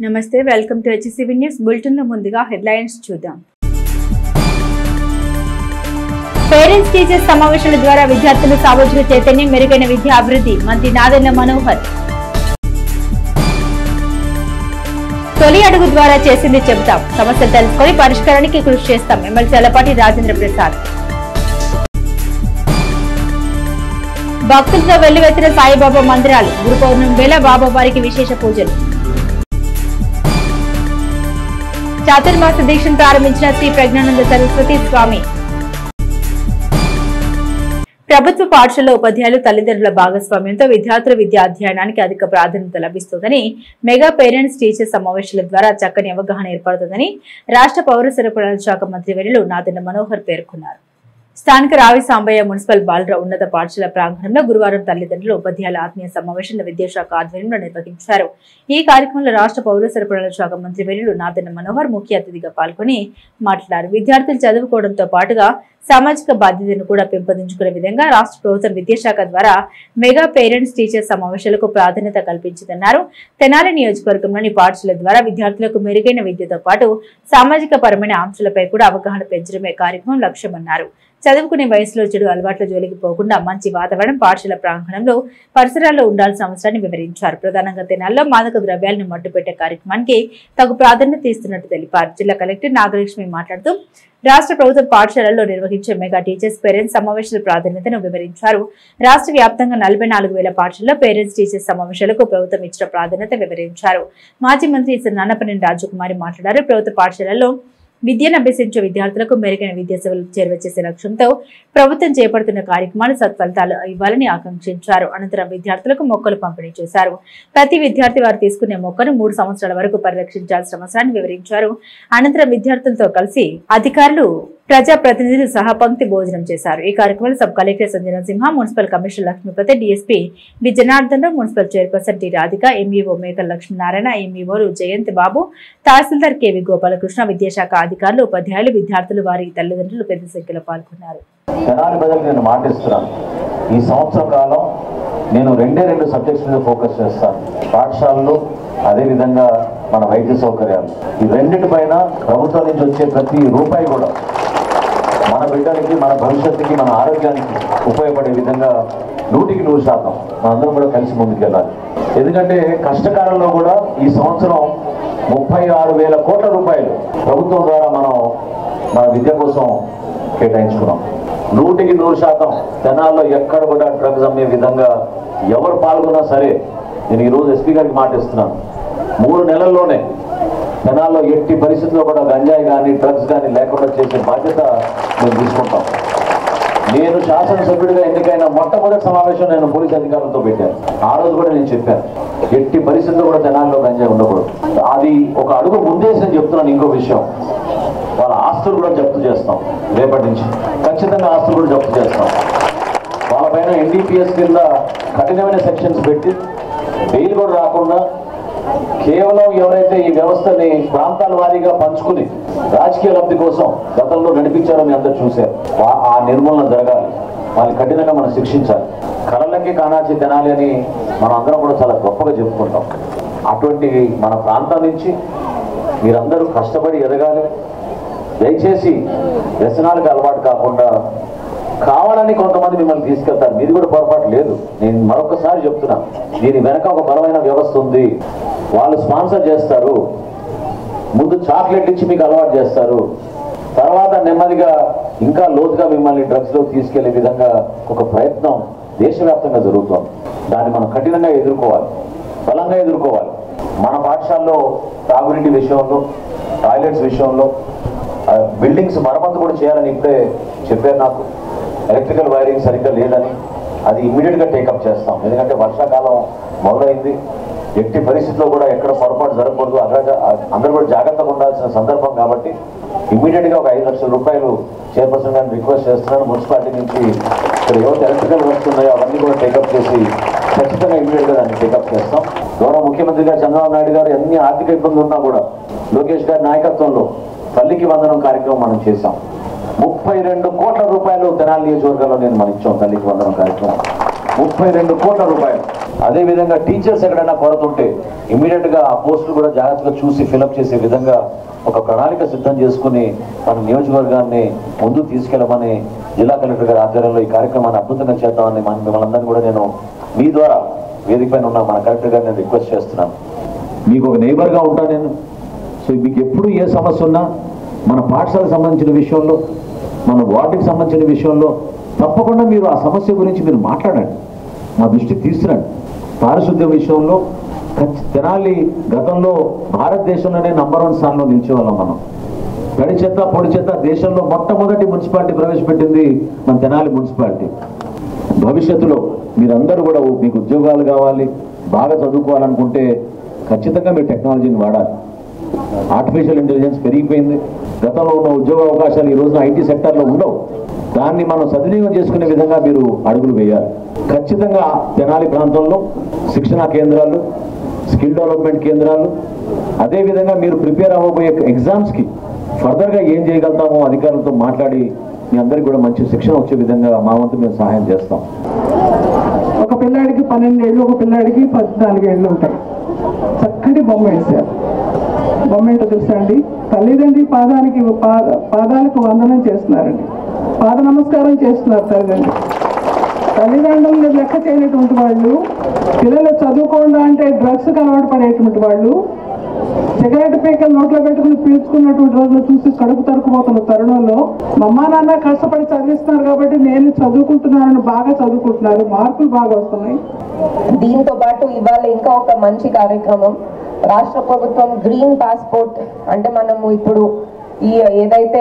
నమస్తే welcome to HCV news bulletin లో ముందుగా హెడ్లైన్స్ చూద్దాం. పేరెంట్స్ టీచర్స్ సమావేశాల ద్వారా విద్యార్థులు సామాజిక చైతన్యం మెరుగైన విద్యా అభివృద్ధి మంత్రి నాదెళ్ల మనోహర్. తొలి అడుగు ద్వారా చేసింది చెబుతాం, సమస్యలు తెలుసుకొని పరిష్కారానికి కృషి చేస్తాం ఎమ్మెల్సీ అలపాటి రాజేంద్ర ప్రసాద్. భక్తులతో వెల్లువెత్తిన సాయిబాబా మందిరాలు, గురు పౌర్ణమి వేళ బాబావారికి విశేష పూజలు. చాతుర్మాస దీక్షను ప్రారంభించిన శ్రీ ప్రజ్ఞానంద సరస్వతి స్వామి. ప్రభుత్వ పాఠశాల ఉపాధ్యాయులు తల్లిదండ్రుల భాగస్వామ్యంతో విద్యార్థుల విద్యా అధ్యయనానికి అధిక ప్రాధాన్యత లభిస్తుందని, మెగా పేరెంట్స్ టీచర్స్ సమావేశాల ద్వారా చక్కని అవగాహన ఏర్పడుతుందని రాష్ట్ర పౌర సరఫరాల శాఖ మంత్రి వర్యులు నాదెళ్ల మనోహర్ పేర్కొన్నారు. స్థానిక రావి సాంబయ్య మున్సిపల్ బాలుర ఉన్నత పాఠశాల ప్రాంగణంలో గురువారం తల్లిదండ్రుల ఉపాధ్యాయుల ఆత్మీయ సమావేశాన్ని విద్యాశాఖ ఆధ్వర్యంలో నిర్వహించారు. ఈ కార్యక్రమంలో రాష్ట్ర పౌర సరఫరాల శాఖ మంత్రి వర్యులు నాదెళ్ల మనోహర్ ముఖ్య అతిథిగా పాల్గొని మాట్లాడారు. విద్యార్థులు చదువుకోవడంతో పాటుగా సామాజిక బాధ్యతను కూడా పెంపొందించుకునే విధంగా రాష్ట్ర ప్రభుత్వం విద్యాశాఖ ద్వారా మెగా పేరెంట్స్ టీచర్స్ సమావేశాలకు ప్రాధాన్యత కల్పించిందన్నారు. తెనాలి నియోజకవర్గంలోని పాఠశాల ద్వారా విద్యార్థులకు మెరుగైన విద్యతో పాటు సామాజిక పరమైన అంశాలపై కూడా అవగాహన పెంచడమే కార్యక్రమం లక్ష్యమన్నారు. చదువుకునే వయసులో చెడు అలవాట్ల జోలికి పోకుండా మంచి వాతావరణం పాఠశాల ప్రాంగణంలో పరిసరాల్లో ఉండాల్సిన అవసరాన్ని వివరించారు. ప్రధానంగా తెనాల్లో మాదక ద్రవ్యాలను మట్టుపెట్టే కార్యక్రమానికి తగు ప్రాధాన్యత ఇస్తున్నట్టు తెలిపారు. జిల్లా కలెక్టర్ నాగలక్ష్మి మాట్లాడుతూ రాష్ట్ర ప్రభుత్వ పాఠశాలల్లో నిర్వహించే మెగా టీచర్స్ పేరెంట్స్ సమావేశాల ప్రాధాన్యతను వివరించారు. రాష్ట్ర వ్యాప్తంగా 44,000 పాఠశాలలో పేరెంట్స్ టీచర్స్ సమావేశాలకు ప్రభుత్వం ఇచ్చిన ప్రాధాన్యత వివరించారు. మాజీ మంత్రి నాన్నపనేని రాజకుమారి మాట్లాడారు. ప్రభుత్వ పాఠశాలల్లో విద్యను అభ్యసించే విద్యార్థులకు మెరుగైన విద్యా సేవలు చేరువచేసే లక్ష్యంతో ప్రభుత్వం చేపడుతున్న కార్యక్రమాలు సత్ఫలితాలు ఇవ్వాలని ఆకాంక్షించారు. అనంతరం విద్యార్థులకు మొక్కలు పంపిణీ చేశారు. ప్రతి విద్యార్థి వారు తీసుకునే మొక్కను 3 సంవత్సరాల వరకు పరిరక్షించాల్సిన అవసరాన్ని వివరించారు. అనంతరం విద్యార్థులతో కలిసి అధికారులు ప్రజాప్రతినిధులు సహా పంక్తి భోజనం చేశారు. ఈ కార్యక్రమంలో sub collector Sanjana Simha, municipal commissioner Lakshmipati, DSP B Janardhan Rao, municipal chairperson T Radhika, MEO Mekala Lakshminarayana, ఎంఈఓలు జయంత్ బాబు, తహసీల్దార్ కెవి గోపాలకృష్ణ, విద్యాశాఖ అధికారులు, ఉపాధ్యాయులు, విద్యార్థులు, వారి తల్లిదండ్రులు పెద్ద సంఖ్యలో పాల్గొన్నారు. ఈ సంవత్సర కాలం నేను 2 సబ్జెక్ట్స్ మీద ఫోకస్ చేస్తాను. పాఠశాలలు, అదేవిధంగా మన వైద్య సౌకర్యాలు. ఈ రెండింటిపైన ప్రభుత్వం నుంచి వచ్చే ప్రతి రూపాయి కూడా మన బిడ్డలకి, మన భవిష్యత్తుకి, మన ఆరోగ్యానికి ఉపయోగపడే విధంగా 100% మనందరం కూడా కలిసి ముందుకెళ్ళాలి. ఎందుకంటే కష్టకాలంలో కూడా ఈ సంవత్సరం 36,000 కోట్ల రూపాయలు ప్రభుత్వం ద్వారా మనం మన విద్య కోసం కేటాయించుకున్నాం. 100% తెనాల్లో ఎక్కడ కూడా డ్రగ్స్ అమ్మే విధంగా ఎవరు పాల్గొన్నా సరే, నేను ఈరోజు ఎస్పీ గారికి మాట ఇస్తున్నాను, 3 నెలల్లోనే తెనాల్లో ఎట్టి పరిస్థితుల్లో కూడా గంజాయి కానీ డ్రగ్స్ కానీ లేకుండా చేసే బాధ్యత మేము తీసుకుంటాం. నేను శాసనసభ్యుడిగా ఎన్నికైన మొట్టమొదటి సమావేశం నేను పోలీస్ అధికారులతో పెట్టాను. ఆ రోజు కూడా నేను చెప్పాను, ఎట్టి పరిస్థితుల్లో కూడా తెనాల్లో గంజాయి ఉండకూడదు. అది ఒక అడుగు ముందేసని చెప్తున్నాను. ఇంకో విషయం, వాళ్ళ ఆస్తులు కూడా జప్తు చేస్తాం. రేపటి నుంచి ఖచ్చితంగా ఆస్తులు కూడా జప్తు చేస్తాం. వాళ్ళపైన ఎన్డీపీఎస్ కింద కఠినమైన సెక్షన్స్ పెట్టి బెయిల్ కూడా రాకుండా కేవలం ఎవరైతే ఈ వ్యవస్థని ప్రాంతాల వారీగా పంచుకుని రాజకీయ లబ్ధి కోసం గతంలో నడిపించారో మీ అందరూ చూశారు. ఆ నిర్మూలన జరగాలి. వాళ్ళని కఠినంగా మనం శిక్షించాలి. కళలకి కానాచి తినాలి అని మనం అందరం కూడా చాలా గొప్పగా చెప్పుకుంటాం. అటువంటి మన ప్రాంతం నుంచి మీరందరూ కష్టపడి ఎదగాలి. దయచేసి వ్యసనాలకు అలవాటు కాకుండా, కావాలని కొంతమంది మిమ్మల్ని తీసుకెళ్తారు, మీది కూడా పొరపాటు లేదు. నేను మరొకసారి చెప్తున్నా, దీని వెనక ఒక బలమైన వ్యవస్థ ఉంది. వాళ్ళు స్పాన్సర్ చేస్తారు. ముందు చాక్లెట్ ఇచ్చి మీకు అలవాటు చేస్తారు. తర్వాత నెమ్మదిగా ఇంకా లోతుగా మిమ్మల్ని డ్రగ్స్లో తీసుకెళ్లే విధంగా ఒక ప్రయత్నం దేశవ్యాప్తంగా జరుగుతుంది. దాన్ని మనం కఠినంగా ఎదుర్కోవాలి, బలంగా ఎదుర్కోవాలి. మన పాఠశాలలో తాగునీటి విషయంలో, టాయిలెట్స్ విషయంలో, బిల్డింగ్స్ మరమ్మతు కూడా చేయాలని ఇప్పుడే చెప్పారు నాకు. ఎలక్ట్రికల్ వైరింగ్ సరిగ్గా లేదని, అది ఇమ్మీడియట్గా టేకప్ చేస్తాం. ఎందుకంటే వర్షాకాలం మొదలైంది. ఎట్టి పరిస్థితుల్లో కూడా ఎక్కడ పొరపాటు జరగకూడదు. అందరూ కూడా జాగ్రత్తగా ఉండాల్సిన సందర్భం కాబట్టి ఇమ్మీడియట్గా ఒక 5 లక్షల రూపాయలు చైర్పర్సన్ గారిని రిక్వెస్ట్ చేస్తున్నాను. మున్సిపాలిటీ నుంచి ఇక్కడ ఏవైతే ఎలక్ట్రికల్ వర్క్స్ ఉన్నాయో అవన్నీ కూడా టేకప్ చేసి ఖచ్చితంగా ఇమ్మీడియట్గా దాన్ని టేకప్ చేస్తాం. గౌరవ ముఖ్యమంత్రి గారు చంద్రబాబు నాయుడు గారు ఎన్ని ఆర్థిక ఇబ్బందులు ఉన్నా కూడా లోకేష్ గారి నాయకత్వంలో తల్లికి వందనం కార్యక్రమం మనం చేశాం. 32 కోట్ల రూపాయలు తెనాలి నియోజకవర్గంలో మనం ఇచ్చాం తల్లికి వందనం కార్యక్రమం. 32 కోట్ల రూపాయలు. అదేవిధంగా టీచర్స్ ఎక్కడైనా కొరత ఉంటే ఇమీడియట్గా ఆ పోస్టులు కూడా జాగ్రత్తగా చూసి ఫిలప్ చేసే విధంగా ఒక ప్రణాళిక సిద్ధం చేసుకుని మన నియోజకవర్గాన్ని ముందుకు తీసుకెళ్లమని జిల్లా కలెక్టర్ గారి ఆధ్వర్యంలో ఈ కార్యక్రమాన్ని అద్భుతంగా చేద్దామని మిమ్మల్ని అందరినీ కూడా నేను మీ ద్వారా వేదిక పైన ఉన్న మన కలెక్టర్ గారిని నేను రిక్వెస్ట్ చేస్తున్నాను. మీకు ఒక నైబర్గా ఉంటాను నేను. సో మీకు ఎప్పుడు ఏ సమస్య ఉన్నా మన పాఠశాలకు సంబంధించిన విషయంలో, మన వార్డుకి సంబంధించిన విషయంలో తప్పకుండా మీరు ఆ సమస్య గురించి మీరు మాట్లాడండి, మా దృష్టికి తీసుకురండి. పారిశుద్ధ్య విషయంలో తెనాలి గతంలో భారతదేశంలోనే నంబర్ 1 స్థానంలో నిలిచేవాళ్ళం మనం. తడి చెత్త పొడి చెత్త దేశంలో మొట్టమొదటి మున్సిపాలిటీ ప్రవేశపెట్టింది మన తెనాలి మున్సిపాలిటీ. భవిష్యత్తులో మీరందరూ కూడా మీకు ఉద్యోగాలు కావాలి, బాగా చదువుకోవాలనుకుంటే ఖచ్చితంగా మీరు టెక్నాలజీని వాడాలి. ఆర్టిఫిషియల్ ఇంటెలిజెన్స్ పెరిగిపోయింది. గతంలో ఉన్న ఉద్యోగ అవకాశాలు ఈ రోజున ఐటీ సెక్టార్లో ఉండవు. దాన్ని మనం సద్వినియోగం చేసుకునే విధంగా మీరు అడుగులు వేయాలి. ఖచ్చితంగా తెనాలి ప్రాంతంలో శిక్షణా కేంద్రాలు, స్కిల్ డెవలప్మెంట్ కేంద్రాలు, అదేవిధంగా మీరు ప్రిపేర్ అవ్వబోయే ఎగ్జామ్స్కి ఫర్దర్గా ఏం చేయగలుగుతామో అధికారులతో మాట్లాడి మీ అందరికీ కూడా మంచి శిక్షణ వచ్చే విధంగా మా వంతు మేము సహాయం చేస్తాం. ఒక పిల్లాడికి 12 ఏళ్ళు, ఒక పిల్లాడికి 14 ఏళ్ళు ఉంటాయి. చక్కటి బొమ్మ వేశారు. బొమ్మ ఏంటో తెలుసా అండి? తల్లిదండ్రి పాదాలకు వందనం చేస్తున్నారండి, పాద నమస్కారం చేస్తున్నారు తల్లిదండ్రులు. తల్లిదండ్రులను లెక్క చేయనటువంటి వాళ్ళు, పిల్లలు చదువుకోండా అంటే డ్రగ్స్కి అలవాటు పడేటువంటి వాళ్ళు, సిగరెట్ పీకలు నోట్లో పెట్టుకుని పీల్చుకున్నటువంటి రోజులు చూసి కడుపు తరుకుపోతున్న తరుణంలో మా అమ్మా నాన్న కష్టపడి చదివిస్తున్నారు కాబట్టి నేను చదువుకుంటున్నానని బాగా చదువుకుంటున్నారు, మార్కులు బాగా వస్తున్నాయి. దీంతో పాటు ఇవాళ ఇంకా ఒక మంచి కార్యక్రమం, రాష్ట్ర ప్రభుత్వం గ్రీన్ పాస్పోర్ట్ అంటే మనము ఇప్పుడు ఈ ఏదైతే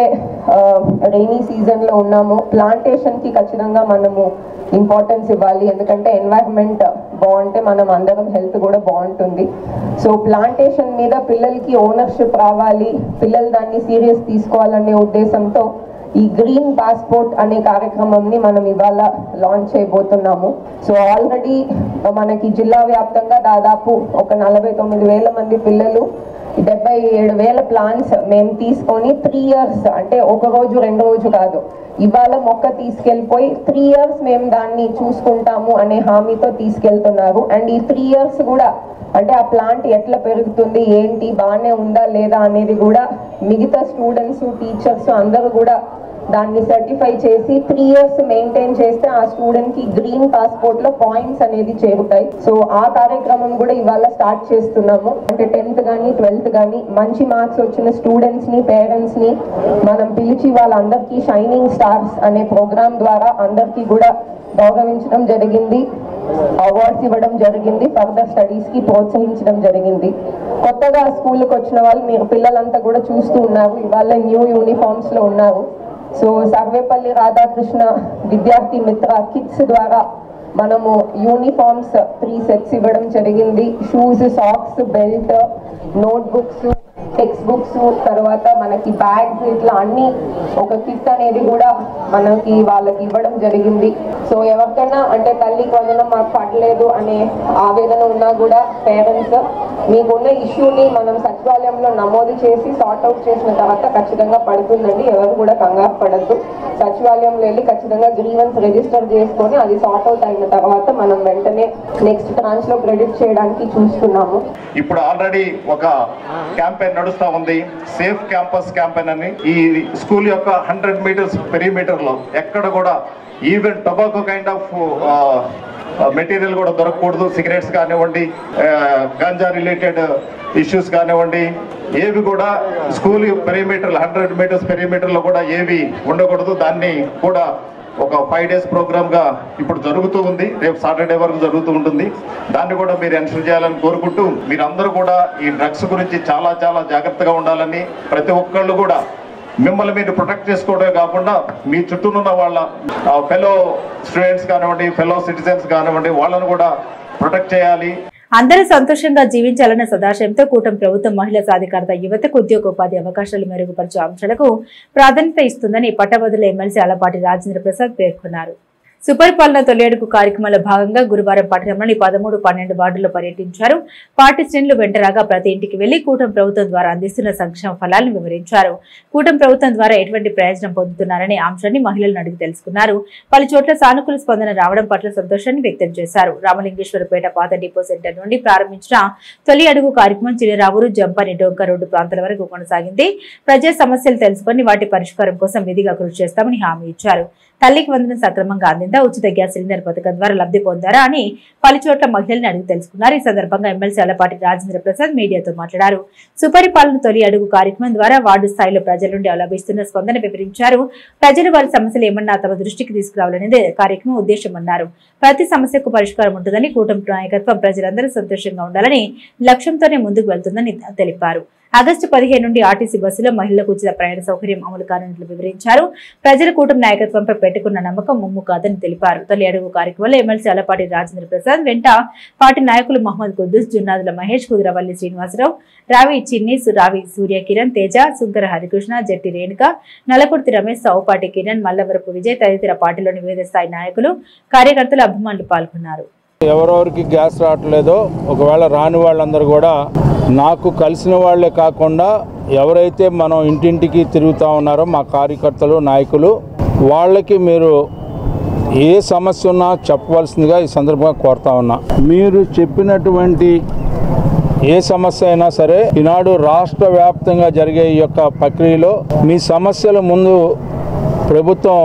రైనీ సీజన్లో ఉన్నామో ప్లాంటేషన్కి ఖచ్చితంగా మనము ఇంపార్టెన్స్ ఇవ్వాలి. ఎందుకంటే ఎన్వైరన్మెంట్ బాగుంటే మనం అందరం హెల్త్ కూడా బాగుంటుంది. సో ప్లాంటేషన్ మీద పిల్లలకి ఓనర్షిప్ రావాలి, పిల్లలు దాన్ని సీరియస్ తీసుకోవాలనే ఉద్దేశంతో ఈ గ్రీన్ పాస్పోర్ట్ అనే కార్యక్రమంని మనం ఇవాళ లాంచ్ చేయబోతున్నాము. సో ఆల్రెడీ మనకి జిల్లా వ్యాప్తంగా దాదాపు ఒక 49,000 మంది పిల్లలు 77,000 ప్లాన్స్ మేము తీసుకొని 3 years అంటే ఒక రోజు 2 రోజు కాదు, ఇవాళ మొక్క తీసుకెళ్ళిపోయి 3 years మేము దాన్ని చూసుకుంటాము అనే హామీతో తీసుకెళ్తున్నారు. అండ్ ఈ 3 years కూడా అంటే ఆ ప్లాంట్ ఎట్లా పెరుగుతుంది ఏంటి బాగానే ఉందా లేదా అనేది కూడా మిగతా స్టూడెంట్స్ టీచర్స్ అందరూ కూడా దాన్ని సర్టిఫై చేసి 3 years మెయింటైన్ చేస్తే ఆ స్టూడెంట్ కి గ్రీన్ పాస్పోర్ట్ లో పాయింట్స్ అనేది చేరుతాయి. సో ఆ కార్యక్రమం కూడా ఇవాళ స్టార్ట్ చేస్తున్నాము. అంటే 10th కానీ 12th కానీ మంచి మార్క్స్ వచ్చిన స్టూడెంట్స్ ని పేరెంట్స్ ని మనం పిలిచి వాళ్ళందరికీ షైనింగ్ స్టార్స్ అనే ప్రోగ్రామ్ ద్వారా అందరికీ కూడా గౌరవించడం జరిగింది, అవార్డ్స్ ఇవ్వడం జరిగింది, ఫర్దర్ స్టడీస్ కి ప్రోత్సహించడం జరిగింది. కొత్తగా స్కూల్కి వచ్చిన వాళ్ళు మీరు పిల్లలంతా కూడా చూస్తూ ఉన్నారు, ఇవాళ న్యూ యూనిఫామ్స్ లో ఉన్నారు. సో సర్వేపల్లి రాధాకృష్ణ విద్యార్థి మిత్ర కిట్స్ ద్వారా మనము యూనిఫామ్స్ 3 sets ఇవ్వడం జరిగింది. Shoes, socks, belt, note books, text books, తర్వాత మనకి బ్యాగ్స్, ఇట్లా అన్ని ఒక కిట్ అనేది కూడా మనకి వాళ్ళకి ఇవ్వడం జరిగింది. సో ఎవరికైనా అంటే తల్లికి వందనం మాకు పడలేదు అనే ఆవేదన ఉన్నా కూడా పేరెంట్స్ మీకున్న ఇష్యూని మనం సచివాలయంలో నమోదు చేసి సార్ట్ అవుట్ చేసిన తర్వాత ఖచ్చితంగా పడుతుందండి, ఎవరు కూడా కంగారు పడద్దు. సచివాలయంలో వెళ్ళి ఖచ్చితంగా గ్రీవెన్స్ రిజిస్టర్ చేసుకొని అది సార్ట్ అవుట్ అయిన తర్వాత మనం వెంటనే నెక్స్ట్ ట్రాన్స్ లో క్రెడిట్ చేయడానికి చూస్తున్నాము. ఇప్పుడు ఆల్రెడీ ఒక క్యాంపెయిన్ నడుస్తా ఉంది, సేఫ్ క్యాంపస్ క్యాంపెయిన్ అని. ఈ స్కూల్ యొక్క 100 meters పెరిమీటర్ లో ఎక్కడ కూడా even tobacco kind of material కూడా దొరకకూడదు. సిగరెట్స్ కానివ్వండి, గంజా రిలేటెడ్ ఇష్యూస్ కానివ్వండి, ఏవి కూడా స్కూల్ పెరిమీటర్ 100 meters పెరిమీటర్ లో కూడా ఏవి ఉండకూడదు. దాన్ని కూడా ఒక 5 days ప్రోగ్రామ్ గా ఇప్పుడు జరుగుతూ ఉంది, రేపు సాటర్డే వరకు జరుగుతూ ఉంటుంది. దాన్ని కూడా మీరు ఎన్షూర్ చేయాలని కోరుకుంటూ మీరందరూ కూడా ఈ డ్రగ్స్ గురించి చాలా చాలా జాగ్రత్తగా ఉండాలని, ప్రతి ఒక్కళ్ళు కూడా మిమ్మల్ని మీరు ప్రొటెక్ట్ చేసుకోవడమే కాకుండా మీ చుట్టూ ఉన్న వాళ్ళ ఫెలో స్టూడెంట్స్ కానివ్వండి, ఫెలో సిటిజన్స్ కానివ్వండి, వాళ్ళను కూడా ప్రొటెక్ట్ చేయాలి. అందరూ సంతోషంగా జీవించాలన్న సదాశయంతో కూటమి ప్రభుత్వం మహిళా సాధికారత, యువతకు ఉద్యోగోపాధి అవకాశాలు మెరుగుపరిచే అంశాలకు ప్రాధాన్యత ఇస్తుందని పట్టభద్రుల ఎమ్మెల్సీ అలపాటి రాజేంద్ర ప్రసాద్ పేర్కొన్నారు. సుపరిపాలన తొలి అడుగు కార్యక్రమంలో భాగంగా గురువారం పట్టణంలోని 13, 12 వార్డుల్లో పర్యటించారు. పార్టీ శ్రేణులు వెంటరాగా ప్రతి ఇంటికి వెళ్లి కూటమి ప్రభుత్వం ద్వారా అందిస్తున్న సంక్షేమ ఫలాలను వివరించారు. కూటమి ప్రభుత్వం ద్వారా ఎటువంటి ప్రయోజనం పొందుతున్నారనే అంశాన్ని మహిళలను అడిగి తెలుసుకున్నారు. పలు చోట్ల సానుకూల స్పందన రావడం పట్ల సంతోషాన్ని వ్యక్తం చేశారు. రామలింగేశ్వరపేట పాత డిపో సెంటర్ నుండి ప్రారంభించిన తొలి అడుగు కార్యక్రమం చినరావూరు, జంపని, డొంక రోడ్డు ప్రాంతాల వరకు కొనసాగింది. ప్రజా సమస్యలు తెలుసుకుని వాటి పరిష్కారం కోసం విధిగా కృషి చేస్తామని హామీ ఇచ్చారు. తల్లికి వందనం సక్రమంగా అందిందా, ఉచిత గ్యాస్ సిలిండర్ పథకం ద్వారా లబ్ధి పొందారా అని పలు చోట్ల మహిళల్ని అడిగి తెలుసుకున్నారు. ఈ సందర్భంగా ఎమ్మెల్సీ అలపాటి రాజేంద్ర ప్రసాద్ మీడియాతో మాట్లాడారు. సుపరిపాలన తొలి అడుగు కార్యక్రమం ద్వారా వార్డు స్థాయిలో ప్రజల నుండి లభిస్తున్న స్పందన వివరించారు. ప్రజలు వారి సమస్యలు ఏమన్నా తమ దృష్టికి తీసుకురావాలనేది కార్యక్రమం ఉద్దేశమన్నారు. ప్రతి సమస్యకు పరిష్కారం ఉంటుందని, కూటమి నాయకత్వం ప్రజలందరూ సంతోషంగా ఉండాలని లక్ష్యంతోనే ముందుకు వెళ్తుందని తెలిపారు. ఆగస్టు 15 నుండి ఆర్టీసీ బస్సులో మహిళలకు ఉచిత ప్రయాణ సౌకర్యం అమలు కానున్నట్లు వివరించారు. ప్రజల కూటమి నాయకత్వంపై పెట్టుకున్న నమ్మకం ముమ్ము కాదని తెలిపారు. తొలి అడుగు కార్యక్రమంలో ఎమ్మెల్సీ అలపాటి రాజేంద్ర ప్రసాద్ వెంట పార్టీ నాయకులు మహమ్మద్ కుద్దూస్, జున్నాదుల మహేష్, కుదిరవల్లి శ్రీనివాసరావు, రావి చిన్ని, రావి సూర్యకిరణ్, తేజ, సుంకర హరికృష్ణ, జట్టి రేణుక, నలకుర్తి రమేష్, సౌపాటి కిరణ్, మల్లవరపు విజయ్ తదితర పార్టీలోని వివిధ స్థాయి నాయకులు, కార్యకర్తలు, అభిమానులు పాల్గొన్నారు. ఎవరెవరికి గ్యాస్ రావట్లేదో, ఒకవేళ రాని వాళ్ళందరూ కూడా నాకు కలిసిన వాళ్లే కాకుండా ఎవరైతే మనం ఇంటింటికి తిరుగుతూ ఉన్నారో మా కార్యకర్తలు, నాయకులు, వాళ్ళకి మీరు ఏ సమస్య ఉన్నా చెప్పవలసిందిగా ఈ సందర్భంగా కోరుతా ఉన్నా. మీరు చెప్పినటువంటి ఏ సమస్య అయినా సరే ఈనాడు రాష్ట్ర వ్యాప్తంగా జరిగే ఈ యొక్క ప్రక్రియలో మీ సమస్యల ముందు ప్రభుత్వం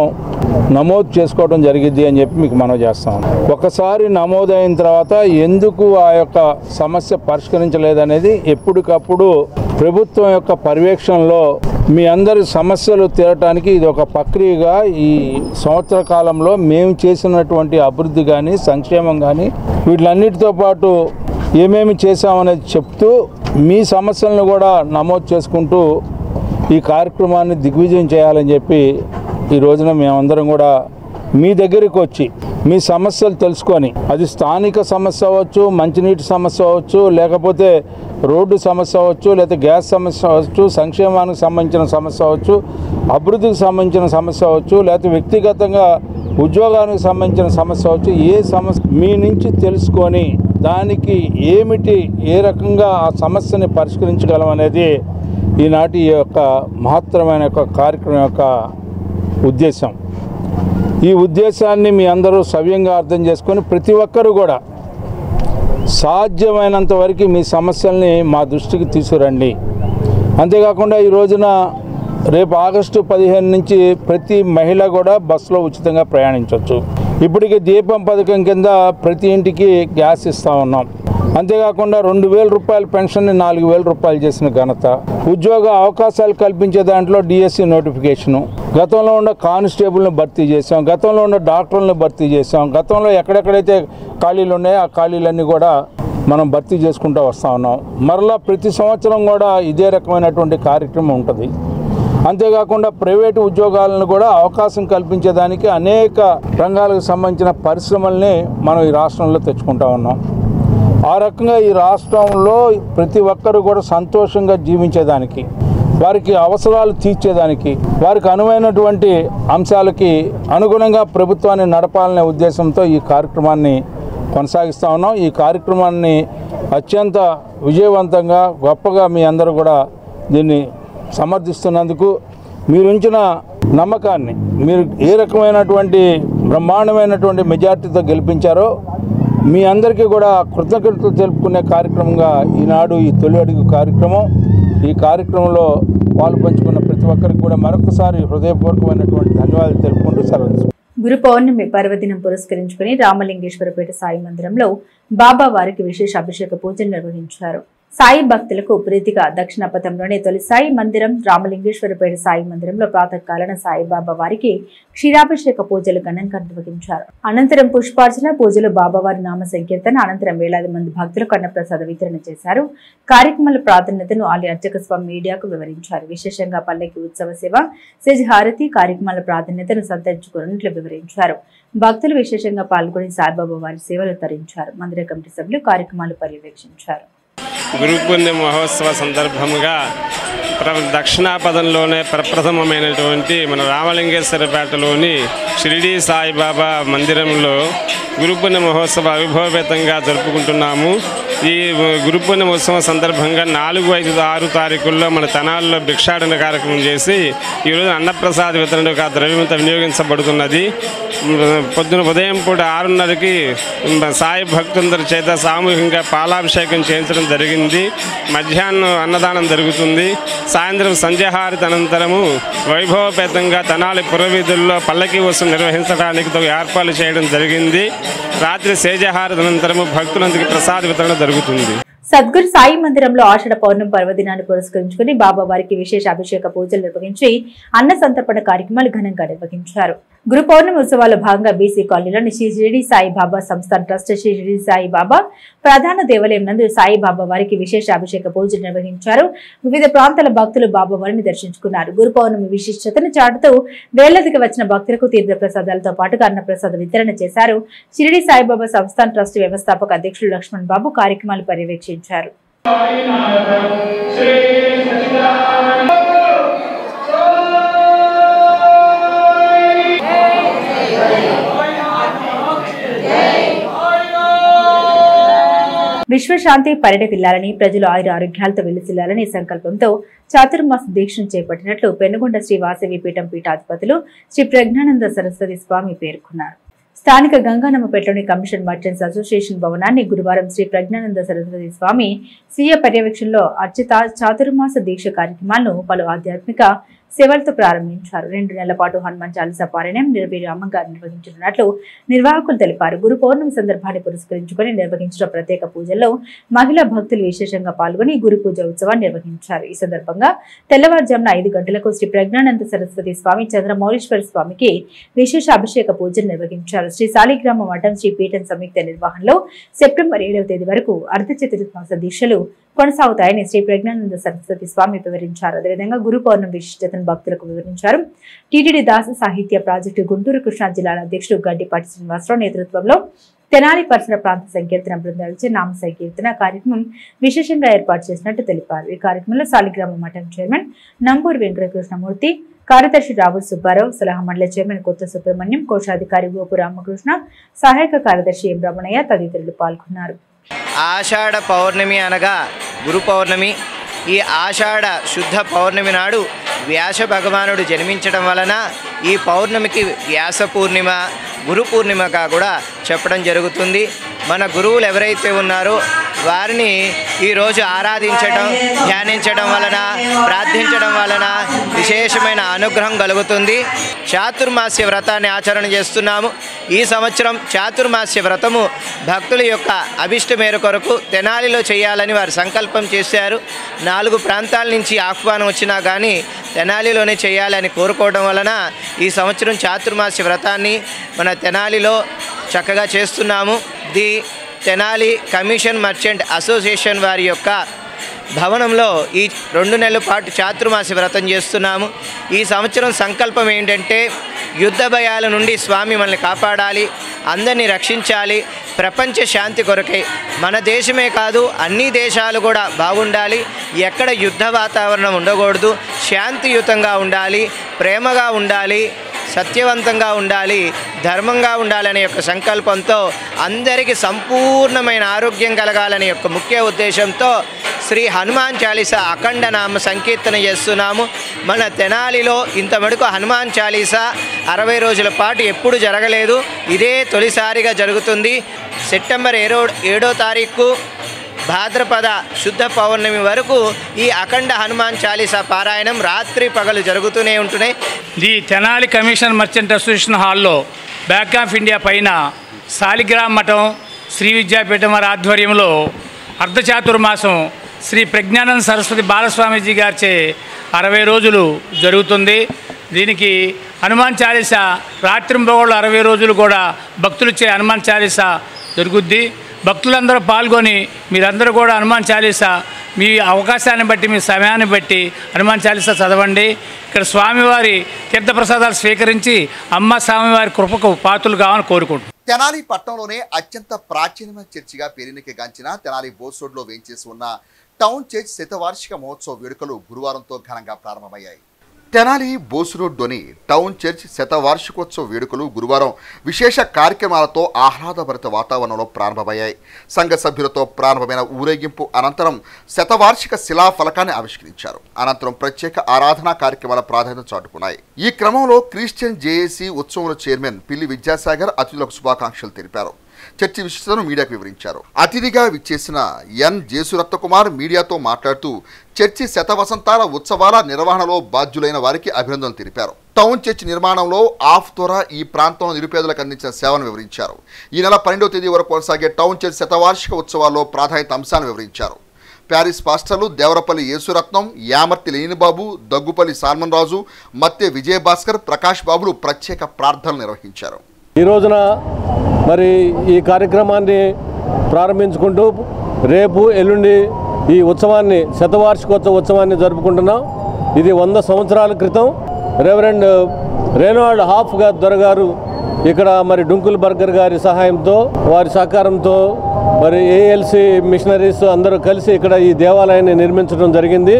నమోదు చేసుకోవడం జరిగింది అని చెప్పి మీకు మనవి చేస్తాం. ఒకసారి నమోదైన తర్వాత ఎందుకు ఆ యొక్క సమస్య పరిష్కరించలేదనేది ఎప్పటికప్పుడు ప్రభుత్వం యొక్క పర్యవేక్షణలో మీ అందరి సమస్యలు తీరటానికి ఇది ఒక ప్రక్రియగా ఈ సంవత్సర కాలంలో మేము చేసినటువంటి అభివృద్ధి కానీ, సంక్షేమం కానీ, వీటిలన్నిటితో పాటు ఏమేమి చేశామనేది చెప్తూ మీ సమస్యలను కూడా నమోదు చేసుకుంటూ ఈ కార్యక్రమాన్ని దిగ్విజయం చేయాలని చెప్పి ఈ రోజున మేమందరం కూడా మీ దగ్గరికి వచ్చి మీ సమస్యలు తెలుసుకొని, అది స్థానిక సమస్య అవ్వచ్చు, మంచినీటి సమస్య అవ్వచ్చు, లేకపోతే రోడ్డు సమస్య అవ్వచ్చు, లేకపోతే గ్యాస్ సమస్య అవ్వచ్చు, సంక్షేమానికి సంబంధించిన సమస్య అవ్వచ్చు, అభివృద్ధికి సంబంధించిన సమస్య అవ్వచ్చు, లేకపోతే వ్యక్తిగతంగా ఉద్యోగానికి సంబంధించిన సమస్య అవ్వచ్చు, ఏ సమస్య మీ నుంచి తెలుసుకొని దానికి ఏమిటి, ఏ రకంగా ఆ సమస్యని పరిష్కరించగలం అనేది ఈనాటి యొక్క మహత్తరమైన యొక్క కార్యక్రమం యొక్క ఉద్దేశం. ఈ ఉద్దేశాన్ని మీ అందరూ సవ్యంగా అర్థం చేసుకొని ప్రతి ఒక్కరూ కూడా సాధ్యమైనంత వరకు మీ సమస్యల్ని మా దృష్టికి తీసుకురండి. అంతేకాకుండా ఈ రోజున రేపు ఆగస్టు 15 నుంచి ప్రతి మహిళ కూడా బస్సులో ఉచితంగా ప్రయాణించవచ్చు. ఇప్పటికీ దీపం పథకం కింద ప్రతి ఇంటికి గ్యాస్ ఇస్తూ ఉన్నాం. అంతేకాకుండా 2000 రూపాయల పెన్షన్ని 4000 రూపాయలు చేసిన ఘనత, ఉద్యోగ అవకాశాలు కల్పించే దాంట్లో డిఎస్సి నోటిఫికేషను, గతంలో ఉన్న కానిస్టేబుల్ని భర్తీ చేసాం, గతంలో ఉన్న డాక్టర్లను భర్తీ చేసాం, గతంలో ఎక్కడెక్కడైతే ఖాళీలు ఉన్నాయో ఆ ఖాళీలన్నీ కూడా మనం భర్తీ చేసుకుంటూ వస్తూ ఉన్నాం. మరలా ప్రతి సంవత్సరం కూడా ఇదే రకమైనటువంటి కార్యక్రమం ఉంటుంది. అంతేకాకుండా ప్రైవేటు ఉద్యోగాలను కూడా అవకాశం కల్పించేదానికి అనేక రంగాలకు సంబంధించిన పరిశ్రమల్ని మనం ఈ రాష్ట్రంలో తెచ్చుకుంటా ఉన్నాం. ఆ రకంగా ఈ రాష్ట్రంలో ప్రతి ఒక్కరు కూడా సంతోషంగా జీవించేదానికి, వారికి అవసరాలు తీర్చేదానికి, వారికి అనువైనటువంటి అంశాలకి అనుగుణంగా ప్రభుత్వాన్ని నడపాలనే ఉద్దేశంతో ఈ కార్యక్రమాన్ని కొనసాగిస్తూ ఉన్నాం. ఈ కార్యక్రమాన్ని అత్యంత విజయవంతంగా, గొప్పగా మీ అందరూ కూడా దీన్ని సమర్థిస్తున్నందుకు, మీరు ఉంచిన నమ్మకాన్ని, మీరు ఏ రకమైనటువంటి బ్రహ్మాండమైనటువంటి మెజార్టీతో గెలిపించారో మీ అందరికీ కూడా కృతజ్ఞతలు తెలుపుకునే కార్యక్రమంగా ఈనాడు ఈ తొలి అడుగు కార్యక్రమం. ఈ కార్యక్రమంలో పాలు పంచుకున్న ప్రతి ఒక్కరికి కూడా మరొకసారి హృదయపూర్వకమైనటువంటి ధన్యవాదాలు తెలుపుకుంటూ సెలవు. గురు పౌర్ణమి పర్వదినం పురస్కరించుకుని రామలింగేశ్వరపేట సాయి మందిరంలో బాబా వారికి విశేష అభిషేక పూజలు నిర్వహించారు. సాయి భక్తులకు ప్రీతిగా దక్షిణ పథంలోని తొలి సాయి మందిరం రామలింగేశ్వరపేట సాయి మందిరంలో ప్రాతకాలన సాయిబాబా వారికి క్షీరాభిషేక పూజలు ఘనంగా నిర్వహించారు. అనంతరం పుష్పార్చన పూజలు, బాబావారి నామ సంకీర్తన, అనంతరం వేలాది మంది భక్తులకు అన్నప్రసాద వితరణ చేశారు. కార్యక్రమాల ప్రాధాన్యతను ఆలయ అర్చక స్వామి మీడియాకు వివరించారు. విశేషంగా పల్లకి ఉత్సవ సేవ, సెజ్ హారతి కార్యక్రమాల ప్రాధాన్యతను సంతరించుకున్నట్లు వివరించారు. భక్తులు విశేషంగా పాల్గొని సాయిబాబా వారి సేవలు తరించారు. మందిర కమిటీ సభ్యులు కార్యక్రమాలు పర్యవేక్షించారు. గురు పూర్ణిమ మహోత్సవ సందర్భంగా దక్షిణాపదంలోనే ప్రప్రథమమైనటువంటి మన రామలింగేశ్వరపేటలోని షిరిడీ సాయిబాబా మందిరంలో గురుపూర్ణిమ మహోత్సవ వైభవపేతంగా జరుపుకుంటున్నాము. ఈ గురుపూర్ణిమ ఉత్సవం సందర్భంగా 4, 5, 6 తారీఖుల్లో మన తెనాలిలో భిక్షాటన కార్యక్రమం చేసి ఈరోజు అన్నప్రసాద వితరణకు ఆ ద్రవ్యమంతా వినియోగించబడుతున్నది. పొద్దున ఉదయం పూట 6:30కి సాయి భక్తులందరి చేత సామూహికంగా పాలాభిషేకం చేయించడం జరిగింది. మధ్యాహ్నం అన్నదానం జరుగుతుంది. సాయంత్రం సంధ్యాహారతి అనంతరము వైభవపేతంగా తెనాలి పురవీధుల్లో పల్లకీ ఉత్సవం నిర్వహించడానికి ఏర్పాట్లు చేయడం జరిగింది. రాత్రి సేజహారతి అనంతరము భక్తులందరికీ ప్రసాద వితరణ జరుగుతుంది. సద్గురు సాయి మందిరంలో ఆషాఢ పౌర్ణమి పర్వదినాన్ని పురస్కరించుకుని బాబా వారికి విశేష అభిషేక పూజలు నిర్వహించి అన్న సంతర్పణ కార్యక్రమాలు ఘనంగా నిర్వహించారు. గురు పౌర్ణమి ఉత్సవాల్లో భాగంగా బీసీ కాలనీలోని శ్రీ షిరిడి సాయిబాబా సంస్థాన్ ట్రస్ట్ శ్రీ షిరిడి సాయిబాబా ప్రధాన దేవాలయం నందు సాయిబాబా వారికి విశేష అభిషేక పూజలు నిర్వహించారు. వివిధ ప్రాంతాల భక్తులు బాబా వారిని దర్శించుకున్నారు. గురు పౌర్ణమి విశిష్టతను చాటుతూ వేలదికి వచ్చిన భక్తులకు తీర్థ ప్రసాదాలతో పాటుగా అన్న ప్రసాద వితరణ చేశారు. షిరిడి సాయిబాబా సంస్థాన్ ట్రస్ట్ వ్యవస్థాపక అధ్యక్షులు లక్ష్మణ్ బాబు కార్యక్రమాలు పర్యవేక్షించారు. విశ్వశాంతి పరిడవిల్లాలని ప్రజలు ఆయుర ఆరోగ్యాలతో వెలిసిల్లాలని సంకల్పంతో చాతుర్మాస దీక్షను చేపట్టినట్లు పెనుగొండ శ్రీ వాసవి పీఠం పీఠాధిపతులు శ్రీ ప్రజ్ఞానంద సరస్వతి స్వామి పేర్కొన్నారు. స్థానిక గంగానమ్మపేటలోని కమిషన్ మర్చెంట్స్ అసోసియేషన్ భవనాన్ని గురువారం శ్రీ ప్రజ్ఞానంద సరస్వతి స్వామి స్వీయ పర్యవేక్షణలో అర్చిత చాతుర్మాస దీక్ష కార్యక్రమాలను పలు ఆధ్యాత్మిక సేవలతో ప్రారంభించారు. 2 నెలల పాటు హనుమాన్ చాలీసా పారాయణం నిర్విరామంగా నిర్వహించనున్నట్లు నిర్వాహకులు తెలిపారు. గురు పౌర్ణమి సందర్భాన్ని పురస్కరించుకుని నిర్వహించిన ప్రత్యేక పూజల్లో మహిళా భక్తులు విశేషంగా పాల్గొని గురు పూజ ఉత్సవాన్ని నిర్వహించారు. ఈ సందర్భంగా తెల్లవారుజామున 5 గంటలకు శ్రీ ప్రజ్ఞానంద సరస్వతి స్వామి చంద్రమౌళీశ్వర స్వామికి విశేష అభిషేక పూజలు నిర్వహించారు. శ్రీ సాలిగ్రామ మఠం శ్రీ పీఠం సంయుక్త నిర్వహణలో సెప్టెంబర్ 7వ తేదీ వరకు అర్ధ చతుర్మాస దీక్షలు కొనసాగుతాయని శ్రీ ప్రజ్ఞానంద సరస్వతి స్వామి వివరించారు. అదేవిధంగా గురు పౌర్ణమి విశిష్టతను భక్తులకు వివరించారు. టీటీడీ దాస సాహిత్య ప్రాజెక్టు గుంటూరు కృష్ణా జిల్లాల అధ్యక్షుడు గడ్డిపాటి శ్రీనివాసరావు నేతృత్వంలో తెనాలి పరిసర ప్రాంత సంకీర్తన బృందాలచే నామ సంకీర్తన కార్యక్రమం విశేషంగా ఏర్పాటు చేసినట్టు తెలిపారు. ఈ కార్యక్రమంలో సాలిగ్రామ మఠం చైర్మన్ నంబూరు వెంకటకృష్ణమూర్తి, కార్యదర్శి రావు సుబ్బారావు, సలహా మండలి చైర్మన్ కొత్త సుబ్రహ్మణ్యం, కోశాధికారి గోపు రామకృష్ణ, సహాయక కార్యదర్శి ఎం రమణయ్య తదితరులు పాల్గొన్నారు. ఆషాఢ పౌర్ణమి అనగా గురు పౌర్ణమి. ఈ ఆషాఢ శుద్ధ పౌర్ణమి నాడు వ్యాస భగవానుడు జన్మించడం వలన ఈ పౌర్ణమికి వ్యాస పూర్ణిమ, గురు పూర్ణిమగా కూడా చెప్పడం జరుగుతుంది. మన గురువులు ఎవరైతే ఉన్నారో వారిని ఈరోజు ఆరాధించడం, ధ్యానించడం వలన, ప్రార్థించడం వలన విశేషమైన అనుగ్రహం కలుగుతుంది. చాతుర్మాస్య వ్రతాన్ని ఆచరణ చేస్తున్నాము. ఈ సంవత్సరం చాతుర్మాస్య వ్రతము భక్తుల యొక్క అభిష్ట మేర కొరకు తెనాలిలో చేయాలని వారు సంకల్పం చేశారు. 4 ప్రాంతాల నుంచి ఆహ్వానం వచ్చినా కానీ తెనాలిలోనే చేయాలని కోరుకోవడం వలన ఈ సంవత్సరం చాతుర్మాస్య వ్రతాన్ని మన తెనాలిలో చక్కగా చేస్తున్నాము. The Tenali commission merchant association వారి యొక్క భవనంలో ఈ 2 నెలల పాటు చాతుర్మాస వ్రతం చేస్తున్నాము. ఈ సంవత్సరం సంకల్పం ఏంటంటే యుద్ధ భయాల నుండి స్వామి మనల్ని కాపాడాలి, అందరినీ రక్షించాలి, ప్రపంచ శాంతి కొరకై మన దేశమే కాదు అన్ని దేశాలు కూడా బాగుండాలి, ఎక్కడ యుద్ధ వాతావరణం ఉండకూడదు, శాంతియుతంగా ఉండాలి, ప్రేమగా ఉండాలి, సత్యవంతంగా ఉండాలి, ధర్మంగా ఉండాలనే యొక్క సంకల్పంతో అందరికీ సంపూర్ణమైన ఆరోగ్యం కలగాలనే యొక్క ముఖ్య ఉద్దేశంతో శ్రీ హనుమాన్ చాలీసా అఖండ నామ సంకీర్తన చేస్తున్నాము. మన తెనాలిలో ఇంత మటుకు హనుమాన్ చాలీసా 60 రోజుల పాటు ఎప్పుడు జరగలేదు. ఇదే తొలిసారిగా జరుగుతుంది. సెప్టెంబర్ 7వ తారీఖు భాద్రపద శుద్ధ పౌర్ణమి వరకు ఈ అఖండ హనుమాన్ చాలీసా పారాయణం రాత్రి పగలు జరుగుతూనే ఉంటున్నాయి. The Tenali commission merchant association హాల్లో బ్యాంక్ ఆఫ్ ఇండియా పైన సాలిగ్రామ మఠం శ్రీ విద్యాపీఠం వారి ఆధ్వర్యంలో అర్ధచాతుర్మాసం శ్రీ ప్రజ్ఞానంద సరస్వతి బాలస్వామీజీ గారిచే 60 రోజులు జరుగుతుంది. దీనికి హనుమాన్ చాలీసా రాత్రింబగళ్ళు 60 రోజులు కూడా భక్తులచే హనుమాన్ చాలీసా జరుగుద్ది. భక్తులందరూ పాల్గొని మీరందరూ కూడా హనుమాన్ చాలీసా మీ అవకాశాన్ని బట్టి, మీ సమయాన్ని బట్టి హనుమాన్ చాలీసా చదవండి. ఇక్కడ స్వామివారి తీర్థప్రసాదాలు స్వీకరించి అమ్మ స్వామివారి కృపకు పాత్రలు కావాలని కోరుకుంటున్నాను. తెనాలి పట్టణంలోనే అత్యంత ప్రాచీనమైన చర్చిగా పేరెన్నికగాంచిన తెనాలి బోస్ రోడ్లో వేయించేసి ఉన్న టౌన్ చర్చ్ శతవార్షిక మహోత్సవ వేడుకలు గురువారంతో ఘనంగా ప్రారంభమయ్యాయి. తెనాలి బోసురోడ్లోని టౌన్ చర్చ్ శతవార్షికోత్సవ వేడుకలు గురువారం విశేష కార్యక్రమాలతో ఆహ్లాదభరిత వాతావరణంలో ప్రారంభమయ్యాయి. సంఘ సభ్యులతో ప్రారంభమైన ఊరేగింపు అనంతరం శతవార్షిక శిలాఫలకాన్ని ఆవిష్కరించారు. అనంతరం ప్రత్యేక ఆరాధనా కార్యక్రమాల ప్రాధాన్యత చాటుకున్నాయి. ఈ క్రమంలో క్రిస్టియన్ జేఏసీ ఉత్సవంలో చైర్మన్ పిల్లి విద్యాసాగర్ అతిథులకు శుభాకాంక్షలు తెలిపారు. చర్చి విశిష్టతను మీడియాకు వివరించారు. అతిథిగా విచ్చేసిన ఎన్ జేసురత్నకుమార్ మీడియాతో మాట్లాడుతూ చర్చి శతవసంతాల ఉత్సవాల నిర్వహణలో బాధ్యులైన వారికి అభినందనలు తెలిపారు. టౌన్ చర్చ్ నిర్మాణంలో ఆఫ్ ద్వారా ఈ ప్రాంతంలో నిరుపేదలకు అందించిన సేవను వివరించారు. ఈ నెల 12వ తేదీ వరకు కొనసాగే టౌన్ చర్చ్ శతవార్షిక ఉత్సవాల్లో ప్రాధాన్యత అంశాన్ని వివరించారు. ప్యారిస్ పాస్టర్లు దేవరపల్లి యేసురత్నం, యామర్తి లేనిబాబు, దగ్గుపల్లి సాల్మన్ రాజు, మత్తె విజయభాస్కర్, ప్రకాష్ బాబులు ప్రత్యేక ప్రార్థనలు నిర్వహించారు. ఈ రోజున మరి ఈ కార్యక్రమాన్ని ప్రారంభించుకుంటూ రేపు ఎల్లుండి ఈ ఉత్సవాన్ని శతవార్షికోత్సవ ఉత్సవాన్ని జరుపుకుంటున్నాం. ఇది 100 సంవత్సరాల క్రితం రెవరెండ్ రేనాల్డ్ హాఫ్ దొరగారు ఇక్కడ మరి డుంకుల్ బర్గర్ గారి సహాయంతో వారి సహకారంతో మరి ఏఎల్సి మిషనరీస్ అందరూ కలిసి ఇక్కడ ఈ దేవాలయాన్ని నిర్మించడం జరిగింది.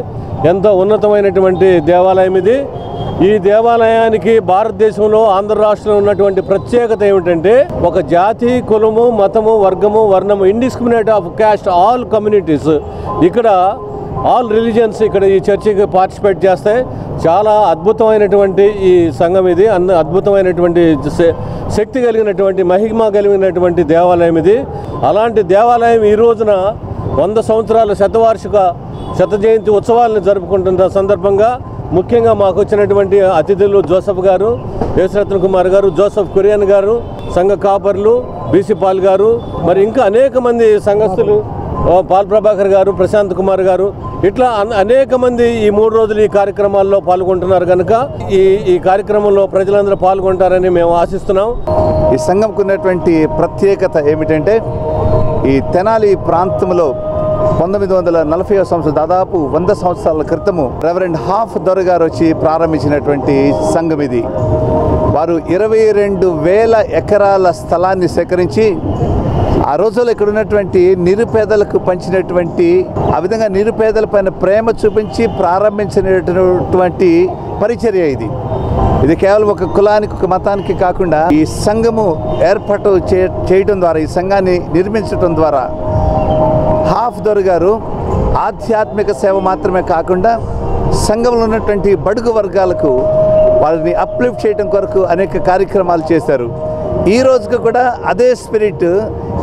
ఎంతో ఉన్నతమైనటువంటి దేవాలయం ఇది. ఈ దేవాలయానికి భారతదేశంలో ఆంధ్ర రాష్ట్రంలో ఉన్నటువంటి ప్రత్యేకత ఏమిటంటే ఒక జాతి, కులము, మతము, వర్గము, వర్ణము, indiscriminate of caste all communities, ఇక్కడ ఆల్ రిలీజియన్స్ ఇక్కడ ఈ చర్చికి పార్టిసిపేట్ చేస్తాయి. చాలా అద్భుతమైనటువంటి ఈ సంఘం ఇది. అద్భుతమైనటువంటి శక్తి కలిగినటువంటి, మహిమ కలిగినటువంటి దేవాలయం ఇది. అలాంటి దేవాలయం ఈ రోజున 100 సంవత్సరాల శత జయంతి ఉత్సవాలను జరుపుకుంటున్న సందర్భంగా ముఖ్యంగా మాకు వచ్చినటువంటి అతిథులు జోసఫ్ గారు, యేసురత్న కుమార్ గారు, జోసఫ్ కురియన్ గారు, సంఘ కాపర్లు, బీసీ పాల్ గారు, మరి ఇంకా అనేక మంది సంఘస్థులు, పాల్ ప్రభాకర్ గారు, ప్రశాంత్ కుమార్ గారు, ఇట్లా అనేక మంది ఈ 3 రోజులు ఈ కార్యక్రమాల్లో పాల్గొంటున్నారు కనుక ఈ కార్యక్రమంలో ప్రజలందరూ పాల్గొంటారని మేము ఆశిస్తున్నాం. ఈ సంఘంకు ఉన్నటువంటి ప్రత్యేకత ఏమిటంటే ఈ తెనాలి ప్రాంతంలో 1940వ సంవత్సరం దాదాపు 100 సంవత్సరాల క్రితము రెవరెండ్ హాఫ్ దొరగారు వచ్చి ప్రారంభించినటువంటి సంఘం ఇది. వారు 22,000 ఎకరాల స్థలాన్ని సేకరించి ఆ రోజుల్లో ఇక్కడ ఉన్నటువంటి నిరుపేదలకు పంచినటువంటి, ఆ విధంగా నిరుపేదల పైన ప్రేమ చూపించి ప్రారంభించినటువంటి పరిచర్య ఇది. ఇది కేవలం ఒక కులానికి, ఒక మతానికి కాకుండా ఈ సంఘము ఏర్పాటు చేయడం ద్వారా, ఈ సంఘాన్ని నిర్మించడం ద్వారా హాఫ్ దొరగారు ఆధ్యాత్మిక సేవ మాత్రమే కాకుండా సంఘంలో ఉన్నటువంటి బడుగు వర్గాలకు వాళ్ళని అప్లిఫ్ట్ చేయడం కొరకు అనేక కార్యక్రమాలు చేశారు. ఈ రోజుకు కూడా అదే స్పిరిట్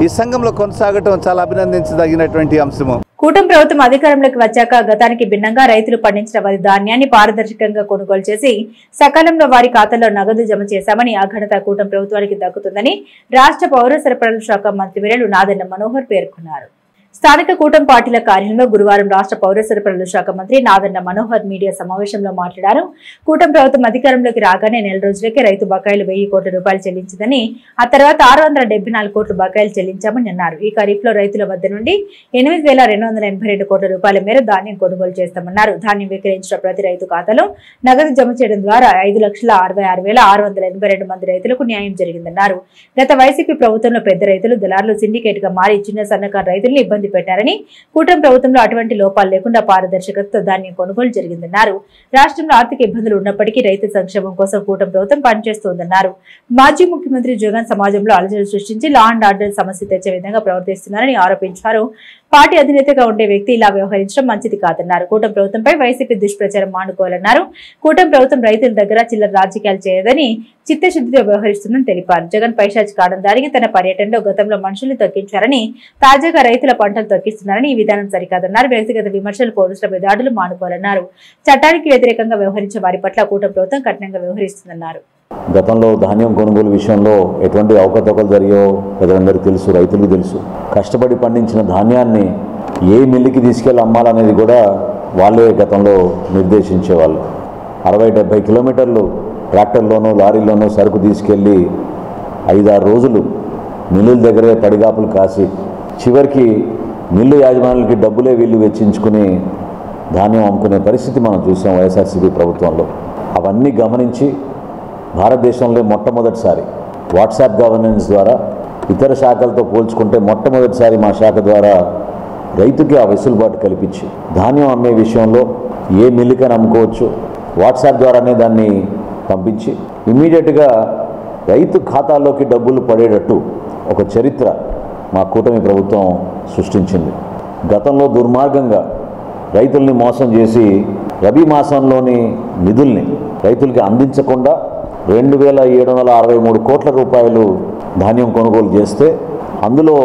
ఈ సంఘంలో కొనసాగటం చాలా అభినందించదగినటువంటి అంశము. కూటమి ప్రభుత్వం అధికారంలోకి వచ్చాక గతానికి భిన్నంగా రైతులు పండించిన వారి ధాన్యాన్ని పారదర్శకంగా కొనుగోలు చేసి సకాలంలో వారి ఖాతాలో నగదు జమ చేశామని ఆ ఘనత కూటమి ప్రభుత్వానికి దక్కుతుందని రాష్ట్ర పౌర సరఫరాల శాఖ మంత్రి వర్యులు నాదెండ్ల మనోహర్ పేర్కొన్నారు. స్థానిక కూటమి పార్టీల కార్యాలయంలో గురువారం రాష్ట్ర పౌర సరఫరాల శాఖ మంత్రి నాదెండ్ల మనోహర్ మీడియా సమావేశంలో మాట్లాడారు. కూటమి ప్రభుత్వం అధికారంలోకి రాగానే నెల రోజులకే రైతు బకాయిలు 1000 కోట్ల రూపాయలు చెల్లించిందని, ఆ తర్వాత 674 కోట్ల బకాయిలు చెల్లించామని అన్నారు. ఈ ఖరీఫ్ లో రైతుల వద్ద నుండి 8,282 కోట్ల రూపాయల మేర ధాన్యం కొనుగోలు చేస్తామన్నారు. ధాన్యం విక్రయించిన ప్రతి రైతు ఖాతాలో నగదు జమ చేయడం ద్వారా 5,66,682 మంది రైతులకు న్యాయం జరిగిందన్నారు. గత వైసీపీ ప్రభుత్వంలో పెద్ద రైతులు దళారులు సిండికేట్ గా మారి చిన్న సన్నకారు రైతులను ఇబ్బంది పెట్టారని, కూటమి ప్రభుత్వంలో అటువంటి లోపాలు లేకుండా పారదర్శకతతో ధాన్యం కొనుగోలు జరిగిందన్నారు. రాష్ట్రంలో ఆర్థిక ఇబ్బందులు ఉన్నప్పటికీ రైతు సంక్షేమం కోసం కూటమి ప్రభుత్వం పనిచేస్తోందన్నారు. మాజీ ముఖ్యమంత్రి జగన్ సమాజంలో అలజడులు సృష్టించి లా అండ్ ఆర్డర్ సమస్య తెచ్చే విధంగా ప్రవర్తిస్తున్నారని ఆరోపించారు. పార్టీ అధినేతగా ఉండే వ్యక్తి ఇలా వ్యవహరించడం మంచిది కాదన్నారు. కూటమి ప్రభుత్వంపై వైసీపీ దుష్ప్రచారం మానుకోవాలన్నారు. కూటమి ప్రభుత్వం రైతుల దగ్గర చిల్లర రాజకీయాలు చేయదని చిత్తశుద్ధితో వ్యవహరిస్తుందని తెలిపారు. జగన్ పైశాచిక ఆనందానికి తన పర్యటనలో గతంలో మనుషుల్ని తొక్కించారని, తాజాగా రైతుల పంటలు తొక్కిస్తున్నారని, ఈ విధానం సరికాదన్నారు. వ్యక్తిగత విమర్శలు, పోలీసుల దాడులు మానుకోవాలన్నారు. చట్టానికి వ్యతిరేకంగా వ్యవహరించే వారి పట్ల కూటమి ప్రభుత్వం కఠినంగా వ్యవహరిస్తుందన్నారు. గతంలో ధాన్యం కొనుగోలు విషయంలో ఎటువంటి అవకతవకలు జరిగాయో ప్రజలందరికీ తెలుసు, రైతులకు తెలుసు. కష్టపడి పండించిన ధాన్యాన్ని ఏ మిల్లుకి తీసుకెళ్ళి అమ్మాలనేది కూడా వాళ్ళే గతంలో నిర్దేశించేవాళ్ళు. 60-70 కిలోమీటర్లు ట్రాక్టర్లోనూ లారీలోనూ సరుకు తీసుకెళ్ళి 5-6 రోజులు మిల్లుల దగ్గరే పడిగాపులు కాసి చివరికి మిల్లు యాజమానులకి డబ్బులే వీళ్ళు వెచ్చించుకుని ధాన్యం అమ్ముకునే పరిస్థితి మనం చూసాం వైఎస్ఆర్సీపీ ప్రభుత్వంలో. అవన్నీ గమనించి భారతదేశంలో మొట్టమొదటిసారి వాట్సాప్ గవర్నెన్స్ ద్వారా ఇతర శాఖలతో పోల్చుకుంటే మొట్టమొదటిసారి మా శాఖ ద్వారా రైతుకి ఆ వెసులుబాటు కల్పించి ధాన్యం అమ్మే విషయంలో ఏ మిల్లుకైనా అమ్ముకోవచ్చు, వాట్సాప్ ద్వారానే దాన్ని పంపించి ఇమ్మీడియట్గా రైతు ఖాతాల్లోకి డబ్బులు పడేటట్టు ఒక చరిత్ర మా కూటమి ప్రభుత్వం సృష్టించింది. గతంలో దుర్మార్గంగా రైతుల్ని మోసం చేసి రబీ మాసంలోని నిధుల్ని రైతులకి అందించకుండా 2763 కోట్ల రూపాయలు ధాన్యం కొనుగోలు చేస్తే అందులో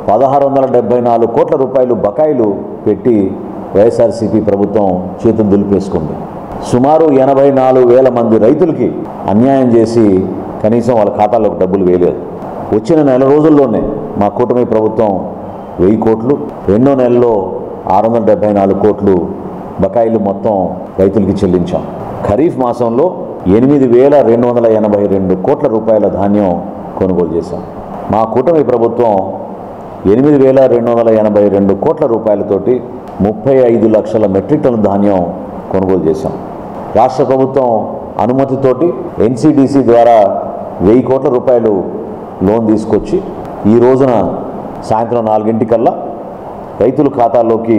1674 కోట్ల రూపాయలు బకాయిలు పెట్టి వైఎస్ఆర్సీపీ ప్రభుత్వం చేతులు దులిపేసుకుంది. సుమారు 84,000 మంది రైతులకి అన్యాయం చేసి కనీసం వాళ్ళ ఖాతాలోకి డబ్బులు వేయలేదు. వచ్చిన నెల రోజుల్లోనే మా కూటమి ప్రభుత్వం 1000 కోట్లు, రెండో నెలలో 674 కోట్లు బకాయిలు మొత్తం రైతులకి చెల్లించాం. ఖరీఫ్ మాసంలో 8,282 కోట్ల రూపాయల ధాన్యం కొనుగోలు చేశాం. మా కూటమి ప్రభుత్వం 8,282 కోట్ల రూపాయలతోటి 35 లక్షల మెట్రిక్ టన్నుల ధాన్యం కొనుగోలు చేశాం. రాష్ట్ర ప్రభుత్వం అనుమతితోటి ఎన్సీడీసీ ద్వారా 1000 కోట్ల రూపాయలు లోన్ తీసుకొచ్చి ఈ రోజున సాయంత్రం 4 రైతుల ఖాతాల్లోకి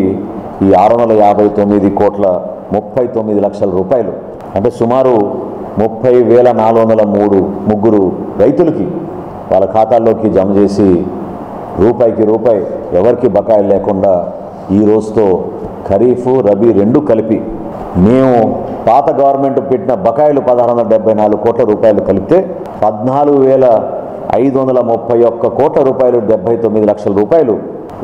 ఈ 659 కోట్ల 39 లక్షల రూపాయలు అంటే సుమారు 30,403 రైతులకి వాళ్ళ ఖాతాల్లోకి జమ చేసి రూపాయికి రూపాయి ఎవరికి బకాయిలు లేకుండా ఈ రోజుతో ఖరీఫ్ రబీ రెండు కలిపి మేము పాత గవర్నమెంట్ పెట్టిన బకాయిలు 1674 కోట్ల రూపాయలు కలిపితే 14,531 కోట్ల రూపాయలు 79 లక్షల రూపాయలు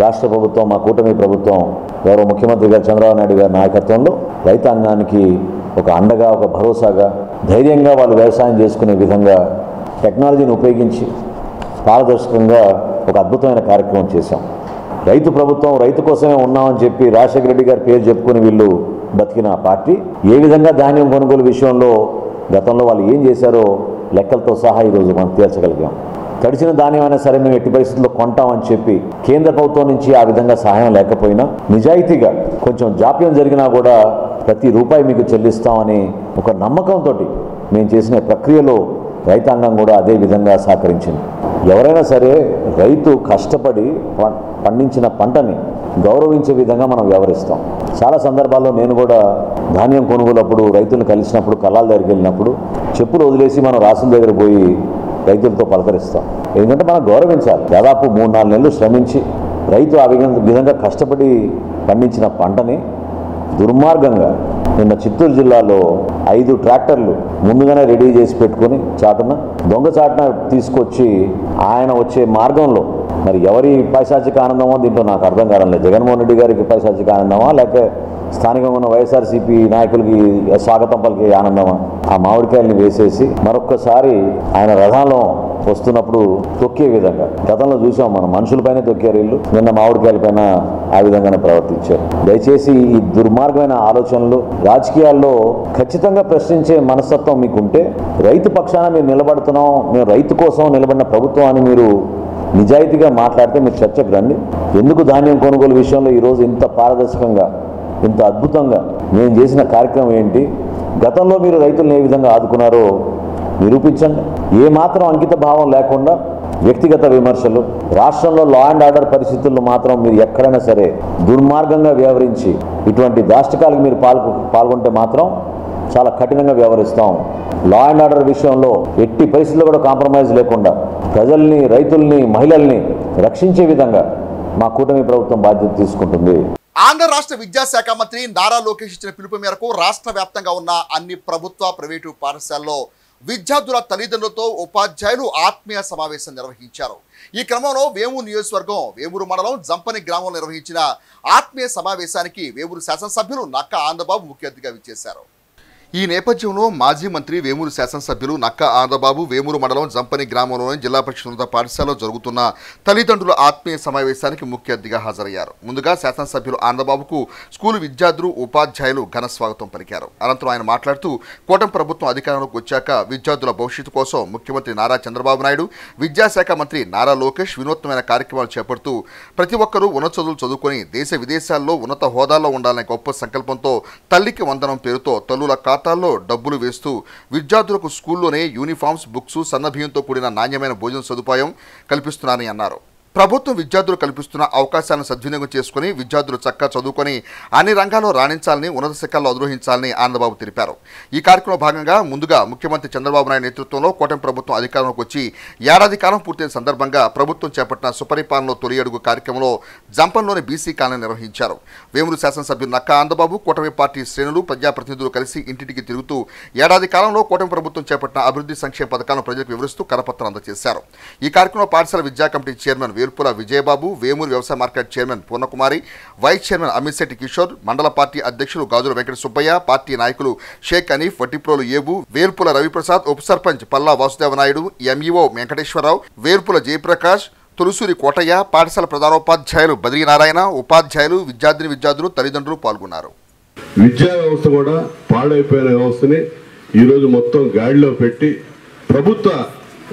రాష్ట్ర ప్రభుత్వం మా కూటమి ప్రభుత్వం గౌరవ ముఖ్యమంత్రి గారు చంద్రబాబు నాయుడు గారి నాయకత్వంలో రైతాంగానికి ఒక అండగా ఒక భరోసాగా ధైర్యంగా వాళ్ళు వ్యవసాయం చేసుకునే విధంగా టెక్నాలజీని ఉపయోగించి పారదర్శకంగా ఒక అద్భుతమైన కార్యక్రమం చేశాం. రైతు ప్రభుత్వం రైతు కోసమే ఉన్నామని చెప్పి రాజశేఖర రెడ్డి గారి పేరు చెప్పుకుని వీళ్ళు బతికిన పార్టీ ఏ విధంగా ధాన్యం కొనుగోలు విషయంలో గతంలో వాళ్ళు ఏం చేశారో లెక్కలతో సహా ఈరోజు మనం తీర్చగలిగాం. తడిచిన ధాన్యం అయినా సరే మేము ఎట్టి పరిస్థితుల్లో కొంటామని చెప్పి కేంద్ర ప్రభుత్వం నుంచి ఆ విధంగా సహాయం లేకపోయినా నిజాయితీగా కొంచెం జాప్యం జరిగినా కూడా ప్రతి రూపాయి మీకు చెల్లిస్తామని ఒక నమ్మకంతో మేము చేసిన ప్రక్రియలో రైతాంగం కూడా అదే విధంగా సహకరించింది. ఎవరైనా సరే రైతు కష్టపడి పండించిన పంటని గౌరవించే విధంగా మనం వ్యవహరిస్తాం. చాలా సందర్భాల్లో నేను కూడా ధాన్యం కొనుగోలప్పుడు రైతులను కలిసినప్పుడు కళ్ళాల దగ్గరికి వెళ్ళినప్పుడు చెప్పులు వదిలేసి మనం రాసుల దగ్గర పోయి రైతులతో పలకరిస్తాం. ఎందుకంటే మనం గౌరవించాలి. దాదాపు 3-4 నెలలు శ్రమించి రైతు ఆ విధంగా కష్టపడి పండించిన పంటని దుర్మార్గంగా నిన్న చిత్తూరు జిల్లాలో 5 ట్రాక్టర్లు ముందుగానే రెడీ చేసి పెట్టుకొని దొంగచాటున తీసుకొచ్చి ఆయన వచ్చే మార్గంలో మరి ఎవరి పైశాచిక ఆనందమో దీంట్లో నాకు అర్థం కావట్లేదు. జగన్మోహన్ రెడ్డి గారికి పైశాచిక ఆనందమా లేక స్థానికంగా ఉన్న వైఎస్ఆర్సీపీ నాయకులకి స్వాగతం పలికే ఆనందమా? ఆ మామిడికాయల్ని వేసేసి మరొక్కసారి ఆయన రథంలో వస్తున్నప్పుడు తొక్కే విధంగా గతంలో చూసాం. మనం మనుషులపైనే తొక్కారు వీళ్ళు, నిన్న మామిడికాయల పైన ఆ విధంగానే ప్రవర్తించారు. దయచేసి ఈ దుర్మార్గమైన ఆలోచనలు రాజకీయాల్లో ఖచ్చితంగా ప్రశ్నించే మనస్తత్వం మీకుంటే రైతు పక్షాన మీరు నిలబడుతున్నాం, మేము రైతు కోసం నిలబడిన ప్రభుత్వం అని మీరు నిజాయితీగా మాట్లాడితే మీరు చర్చకు రండి. ఎందుకు ధాన్యం కొనుగోలు విషయంలో ఈరోజు ఇంత పారదర్శకంగా ఇంత అద్భుతంగా నేను చేసిన కార్యక్రమం ఏంటి, గతంలో మీరు రైతులను ఏ విధంగా ఆదుకున్నారో నిరూపించండి. ఏమాత్రం అంకిత భావం లేకుండా వ్యక్తిగత విమర్శలు, రాష్ట్రంలో లా అండ్ ఆర్డర్ పరిస్థితుల్లో మాత్రం మీరు ఎక్కడైనా సరే దుర్మార్గంగా వ్యవహరించి ఇటువంటి దాష్టికాలకు మీరు పాల్గొంటే మాత్రం చాలా కఠినంగా వ్యవహరిస్తాం. లా అండ్ ఆర్డర్ విషయంలో ఎట్టి పరిస్థితుల్లో కూడా కాంప్రమైజ్ లేకుండా ప్రజల్ని, రైతుల్ని, మహిళల్ని రక్షించే విధంగా మా కూటమి ప్రభుత్వం బాధ్యత తీసుకుంటుంది. ఆంధ్ర రాష్ట్ర విద్యాశాఖ మంత్రి నారా లోకేష్ ఇచ్చిన పిలుపు మేరకు రాష్ట్ర వ్యాప్తంగా ఉన్న అన్ని ప్రభుత్వ, ప్రైవేటు పాఠశాలలో విద్యార్థుల తల్లిదండ్రులతో ఉపాధ్యాయులు ఆత్మీయ సమావేశం నిర్వహించారు. ఈ క్రమంలో వేమూరు నియోజకవర్గం వేమూరు మండలం జంపని గ్రామంలో నిర్వహించిన ఆత్మీయ సమావేశానికి వేమూరు శాసనసభ్యులు నక్క ఆనందబాబు ముఖ్య అతిథిగా విచ్చేశారు. ఈ నేపథ్యంలో మాజీ మంత్రి వేమూరు శాసనసభ్యులు నక్క ఆనందబాబు వేమూరు మండలం జంపని గ్రామంలోని జిల్లా పరిషత్ ఉన్నత పాఠశాలలో జరుగుతున్న తల్లిదండ్రుల ఆత్మీయ సమావేశానికి ముఖ్య అతిథిగా హాజరయ్యారు. ముందుగా శాసనసభ్యులు ఆనందబాబుకు స్కూలు విద్యార్థులు, ఉపాధ్యాయులు ఘన స్వాగతం పలికారు. అనంతరం ఆయన మాట్లాడుతూ కూటమి ప్రభుత్వం అధికారంలోకి వచ్చాక విద్యార్థుల భవిష్యత్తు కోసం ముఖ్యమంత్రి నారా చంద్రబాబు నాయుడు, విద్యాశాఖ మంత్రి నారా లోకేష్ వినూత్నమైన కార్యక్రమాలు చేపడుతూ ప్రతి ఒక్కరూ ఉన్నత చదువులు చదువుకొని దేశ విదేశాల్లో ఉన్నత హోదాల్లో ఉండాలనే గొప్ప సంకల్పంతో తల్లికి వందనం పేరుతో తల్లుల ఖాతాల్లో డబ్బులు వేస్తూ విద్యార్థులకు స్కూల్లోనే యూనిఫామ్స్, బుక్స్, సన్నబియ్యంతో కూడిన నాణ్యమైన భోజన సదుపాయం కల్పిస్తున్నారని అన్నారు. ప్రభుత్వం విద్యార్థులు కల్పిస్తున్న అవకాశాలను సద్వినియోగం చేసుకుని విద్యార్థులు చక్కగా చదువుకొని అన్ని రంగాల్లో రాణించాలని ఉన్నత శిఖరాల్లో అధిరోహించాలని ఆనందబాబు తెలిపారు. ఈ కార్యక్రమంలో భాగంగా ముందుగా ముఖ్యమంత్రి చంద్రబాబు నాయుడు నేతృత్వంలో కూటమి ప్రభుత్వం అధికారంలోకి వచ్చి ఏడాది కాలం పూర్తయిన సందర్భంగా ప్రభుత్వం చేపట్టిన సుపరిపాలనలో తొలి అడుగు కార్యక్రమంలో జంపంలోని బీసీ కాలనీ నిర్వహించారు. వేమూరు శాసనసభ్యులు నక్కా ఆనందబాబు కూటమి పార్టీ శ్రేణులు ప్రజాప్రతినిధులు కలిసి ఇంటింటికి తిరుగుతూ ఏడాది కాలంలో కూటమి ప్రభుత్వం చేపట్టిన అభివృద్ధి సంక్షేమ పథకాలను ప్రజలకు వివరిస్తూ కరపత్రం అందజేశారు. ఈ కార్యక్రమంలో పాఠశాల విద్యా కమిటీ చైర్మన్ వేల్పుల విజయబాబు, వేమూరు వ్యవసాయ market chairman Purnakumari, vice chairman Amisetti Kishore, మండల పార్టీ అధ్యక్షులు గాజుల వెంకట సుబ్బయ్య, పార్టీ నాయకులు షేక్ అనీఫ్, వట్టిప్రోలు ఏబు, వేల్పుల రవిప్రసాద్, ఉప సర్పంచ్ పల్లా వాసుదేవనాయుడు, ఎంఈఓ వెంకటేశ్వరరావు, వేల్పుల జయప్రకాష్, తులసూరి కోటయ్య, పాఠశాల ప్రధానోపాధ్యాయులు బద్రీనారాయణ, ఉపాధ్యాయులు, విద్యార్థులు, తల్లిదండ్రులు పాల్గొన్నారు. విద్యా వ్యవస్థ కూడా పాడైపోయిన వ్యవస్థని ఈరోజు మొత్తం గాడిలో పెట్టి ప్రభుత్వ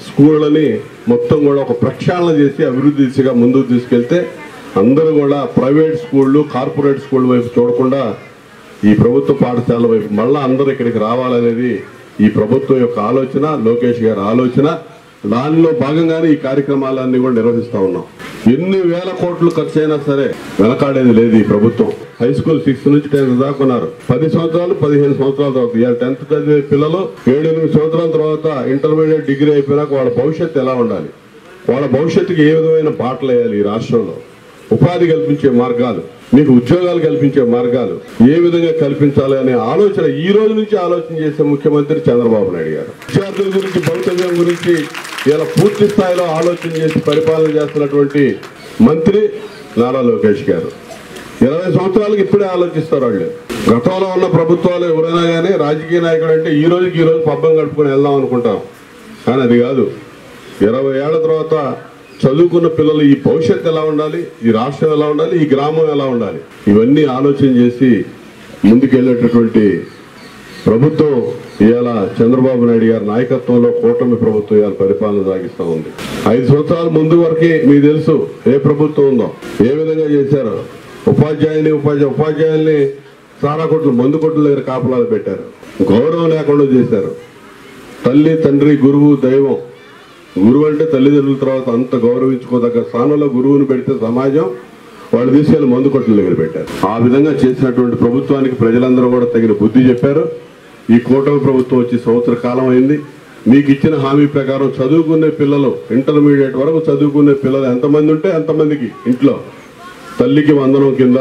స్కూళ్ళని మొత్తం కూడా ఒక ప్రక్షాళన చేసి అభివృద్ధి దిశగా ముందుకు తీసుకెళ్తే అందరూ కూడా ప్రైవేట్ స్కూళ్ళు, కార్పొరేట్ స్కూళ్ళ వైపు చూడకుండా ఈ ప్రభుత్వ పాఠశాల వైపు మళ్ళీ అందరూ ఇక్కడికి రావాలనేది ఈ ప్రభుత్వం యొక్క ఆలోచన, లోకేష్ గారి ఆలోచన. దానిలో భాగంగానే ఈ కార్యక్రమాలన్నీ కూడా నిర్వహిస్తూ ఉన్నాం. ఎన్ని వేల కోట్లు ఖర్చు అయినా సరే వెనకాడేది లేదు ఈ ప్రభుత్వం. హై స్కూల్ 6 నుంచి 10th దాకా ఉన్నారు. 10 సంవత్సరాలు 15 సంవత్సరాల తర్వాత ఇవాళ 10th చదివే పిల్లలు 7-8 సంవత్సరాల తర్వాత ఇంటర్మీడియట్ డిగ్రీ అయిపోయినాక వాళ్ళ భవిష్యత్తు ఎలా ఉండాలి, వాళ్ళ భవిష్యత్తుకి ఏ విధమైన బాటలు వేయాలి, ఈ రాష్ట్రంలో ఉపాధి కల్పించే మార్గాలు, మీకు ఉద్యోగాలు కల్పించే మార్గాలు ఏ విధంగా కల్పించాలి అనే ఆలోచన ఈ రోజు నుంచి ఆలోచన చేసే ముఖ్యమంత్రి చంద్రబాబు నాయుడు గారు. విద్యార్థుల గురించి, భవితవ్యం గురించి ఇలా పూర్తి స్థాయిలో ఆలోచన చేసి పరిపాలన చేస్తున్నటువంటి మంత్రి నారా లోకేష్ గారు. 20 సంవత్సరాలకు ఇప్పుడే ఆలోచిస్తారు వాళ్ళు. గతంలో ఉన్న ప్రభుత్వాలు ఎవరైనా కానీ రాజకీయ నాయకుడు అంటే ఈ రోజుకి ఈ రోజు పబ్బం గడుపుకొని వెళ్దాం అనుకుంటాం, కానీ అది కాదు. 20 ఏళ్ల తర్వాత చదువుకున్న పిల్లలు ఈ భవిష్యత్తు ఎలా ఉండాలి, ఈ రాష్ట్రం ఎలా ఉండాలి, ఈ గ్రామం ఎలా ఉండాలి, ఇవన్నీ ఆలోచన చేసి ముందుకెళ్ళేటటువంటి ప్రభుత్వం ఇవాళ చంద్రబాబు నాయుడు గారి నాయకత్వంలో కూటమి ప్రభుత్వం ఇవాళ పరిపాలన సాగిస్తూ ఉంది. 5 సంవత్సరాల ముందు వరకే మీకు తెలుసు ఏ ప్రభుత్వం ఉందో, ఏ విధంగా చేశారో. ఉపాధ్యాయుల్ని సారా కొట్లు, మందు కొట్ల దగ్గర కాపలాలు పెట్టారు, గౌరవం లేకుండా చేశారు. తల్లి, తండ్రి, గురువు, దైవం. గురువు అంటే తల్లిదండ్రుల తర్వాత అంత గౌరవించుకోదగ్గ స్థానంలో గురువుని పెడితే సమాజం వాళ్ళు తీసుకెళ్లి మందు కొట్ల దగ్గర పెట్టారు. ఆ విధంగా చేసినటువంటి ప్రభుత్వానికి ప్రజలందరూ కూడా తగిన బుద్ధి చెప్పారు. ఈ కూటమి ప్రభుత్వం వచ్చి సంవత్సర కాలం అయింది. మీకు ఇచ్చిన హామీ ప్రకారం చదువుకునే పిల్లలు, ఇంటర్మీడియట్ వరకు చదువుకునే పిల్లలు ఎంతమంది ఉంటే అంతమందికి ఇంట్లో తల్లికి వందనం కింద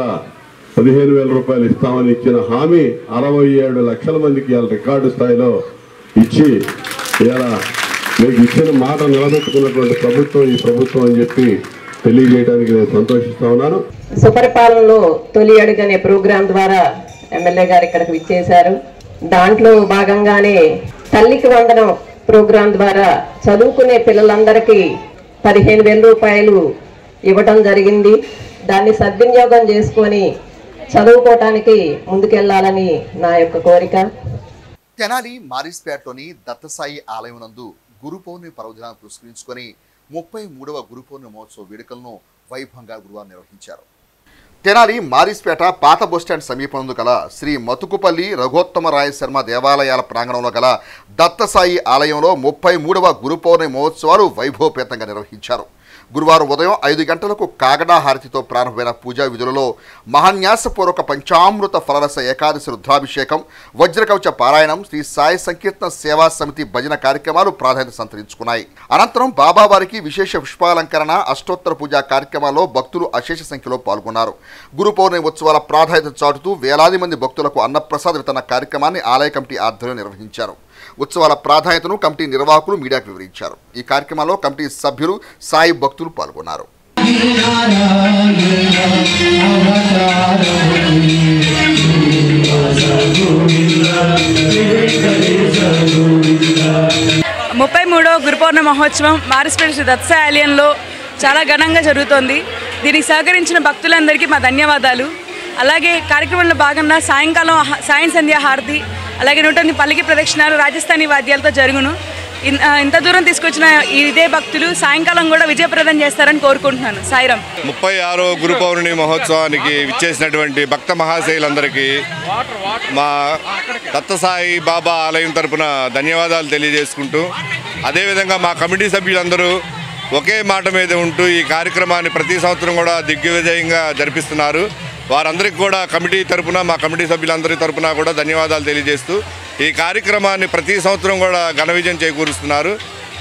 15,000 రూపాయలు ఇస్తామని ఇచ్చిన హామీ 67 లక్షల మందికి ఇవాళ రికార్డు స్థాయిలో ఇచ్చి ఇలా మీకు ఇచ్చిన మాట నిలబెట్టుకున్నటువంటి ప్రభుత్వం ఈ ప్రభుత్వం అని చెప్పి తెలియజేయడానికి నేను సంతోషిస్తా ఉన్నాను. సుపరిపాలనలో తొలి అడుగు అనే ప్రోగ్రాం ద్వారా ఎమ్మెల్యే గారు ఇక్కడికి విచ్చేశారు. దాంట్లో భాగంగానే తల్లికి వందనం ప్రోగ్రాం ద్వారా చదువుకునే పిల్లలందరికీ 15,000 రూపాయలు ఇవ్వటం జరిగింది. దాన్ని సద్వినియోగం చేసుకొని చదువుకోవటానికి ముందుకెళ్లాలని నా యొక్క కోరిక. తెనాలి మారిస్పేటలోని దత్తసాయి ఆలయం నందు గురు పౌర్ణమి పర్వదినాన్ని పురస్కరించుకొని 33వ గురు పౌర్ణమి మహోత్సవ వేడుకలను వైభవంగా గురువారం నిర్వహించారు. తెనాలి మారిస్పేట పాత బస్టాండ్ సమీపంలో గల శ్రీ మతుకుపల్లి రఘోత్తమరాయ శర్మ దేవాలయాల ప్రాంగణంలో గల దత్తసాయి ఆలయంలో 33వ గురు పౌర్ణమి మహోత్సవాలు వైభవపేతంగా నిర్వహించారు. గురువారం ఉదయం 5 గంటలకు కాగడా హారతితో ప్రారంభమైన పూజా విధులలో మహాన్యాసపూర్వక పంచామృత ఫలరస ఏకాదశి రుద్రాభిషేకం, వజ్రకవచ పారాయణం, శ్రీ సాయి సంకీర్తన సేవా సమితి భజన కార్యక్రమాలు ప్రాధాన్యత సంతరించుకున్నాయి. అనంతరం బాబావారికి విశేష పుష్పాలంకరణ, అష్టోత్తర పూజా కార్యక్రమాల్లో భక్తులు అశేష సంఖ్యలో పాల్గొన్నారు. గురు పౌర్ణమి ఉత్సవాల ప్రాధాన్యత చాటుతూ వేలాది మంది భక్తులకు అన్నప్రసాద వితరణ కార్యక్రమాన్ని ఆలయ కమిటీ ఆధ్వర్యంలో నిర్వహించారు. ఉత్సవాల ప్రాధాన్యతను కమిటీ నిర్వాహకులు మీడియాకు వివరించారు. ఈ కార్యక్రమంలో కమిటీ సభ్యులు, సాయి భక్తులు పాల్గొన్నారు. 33వ గురు పౌర్ణమి మహోత్సవం మారిస్పేట శ్రీ దత్తసాయి ఆలయంలో చాలా ఘనంగా జరుగుతోంది. దీనికి సహకరించిన భక్తులందరికీ మా ధన్యవాదాలు. అలాగే కార్యక్రమంలో భాగంగా సాయంకాలం సాయం సంధ్యా హారతి, అలాగే 108 పల్లికి ప్రదక్షిణాలు రాజస్థానీ వాద్యాలతో జరుగును. ఇంత దూరం తీసుకొచ్చిన ఇదే భక్తులు సాయంకాలం కూడా విజయప్రదం చేస్తారని కోరుకుంటున్నాను. సాయిరాం. 36వ గురు పౌర్ణమి మహోత్సవానికి విచ్చేసినటువంటి భక్త మహాశయులందరికీ మా దత్తసాయి బాబా ఆలయం తరపున ధన్యవాదాలు తెలియజేసుకుంటూ, అదేవిధంగా మా కమిటీ సభ్యులందరూ ఒకే మాట మీద ఉంటూ ఈ కార్యక్రమాన్ని ప్రతి సంవత్సరం కూడా దిగ్విజయంగా జరిపిస్తున్నారు. వారందరికీ కూడా కమిటీ తరపున, మా కమిటీ సభ్యులందరి తరపున కూడా ధన్యవాదాలు తెలియజేస్తూ ఈ కార్యక్రమాన్ని ప్రతి సంవత్సరం కూడా ఘన విజయం చేకూరుస్తున్నారు.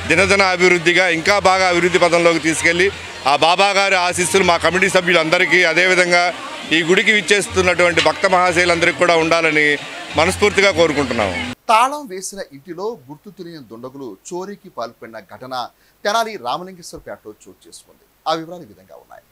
దినదిన అభివృద్ధిగా ఇంకా బాగా అభివృద్ధి పథంలోకి తీసుకెళ్ళి ఆ బాబా గారి ఆశీస్సులు మా కమిటీ సభ్యులందరికీ, అదేవిధంగా ఈ గుడికి విచ్చేస్తున్నటువంటి భక్త మహాశయులందరికీ కూడా ఉండాలని మనస్ఫూర్తిగా కోరుకుంటున్నాము. తాళం వేసిన ఇంటిలో గుర్తు తెలియని దుండగులు చోరీకి పాల్పడిన ఘటన తెనాలి రామలింగేశ్వరపేటలో చోటు చేసుకుంది. ఆ వివరాలు ఈ విధంగా ఉన్నాయి.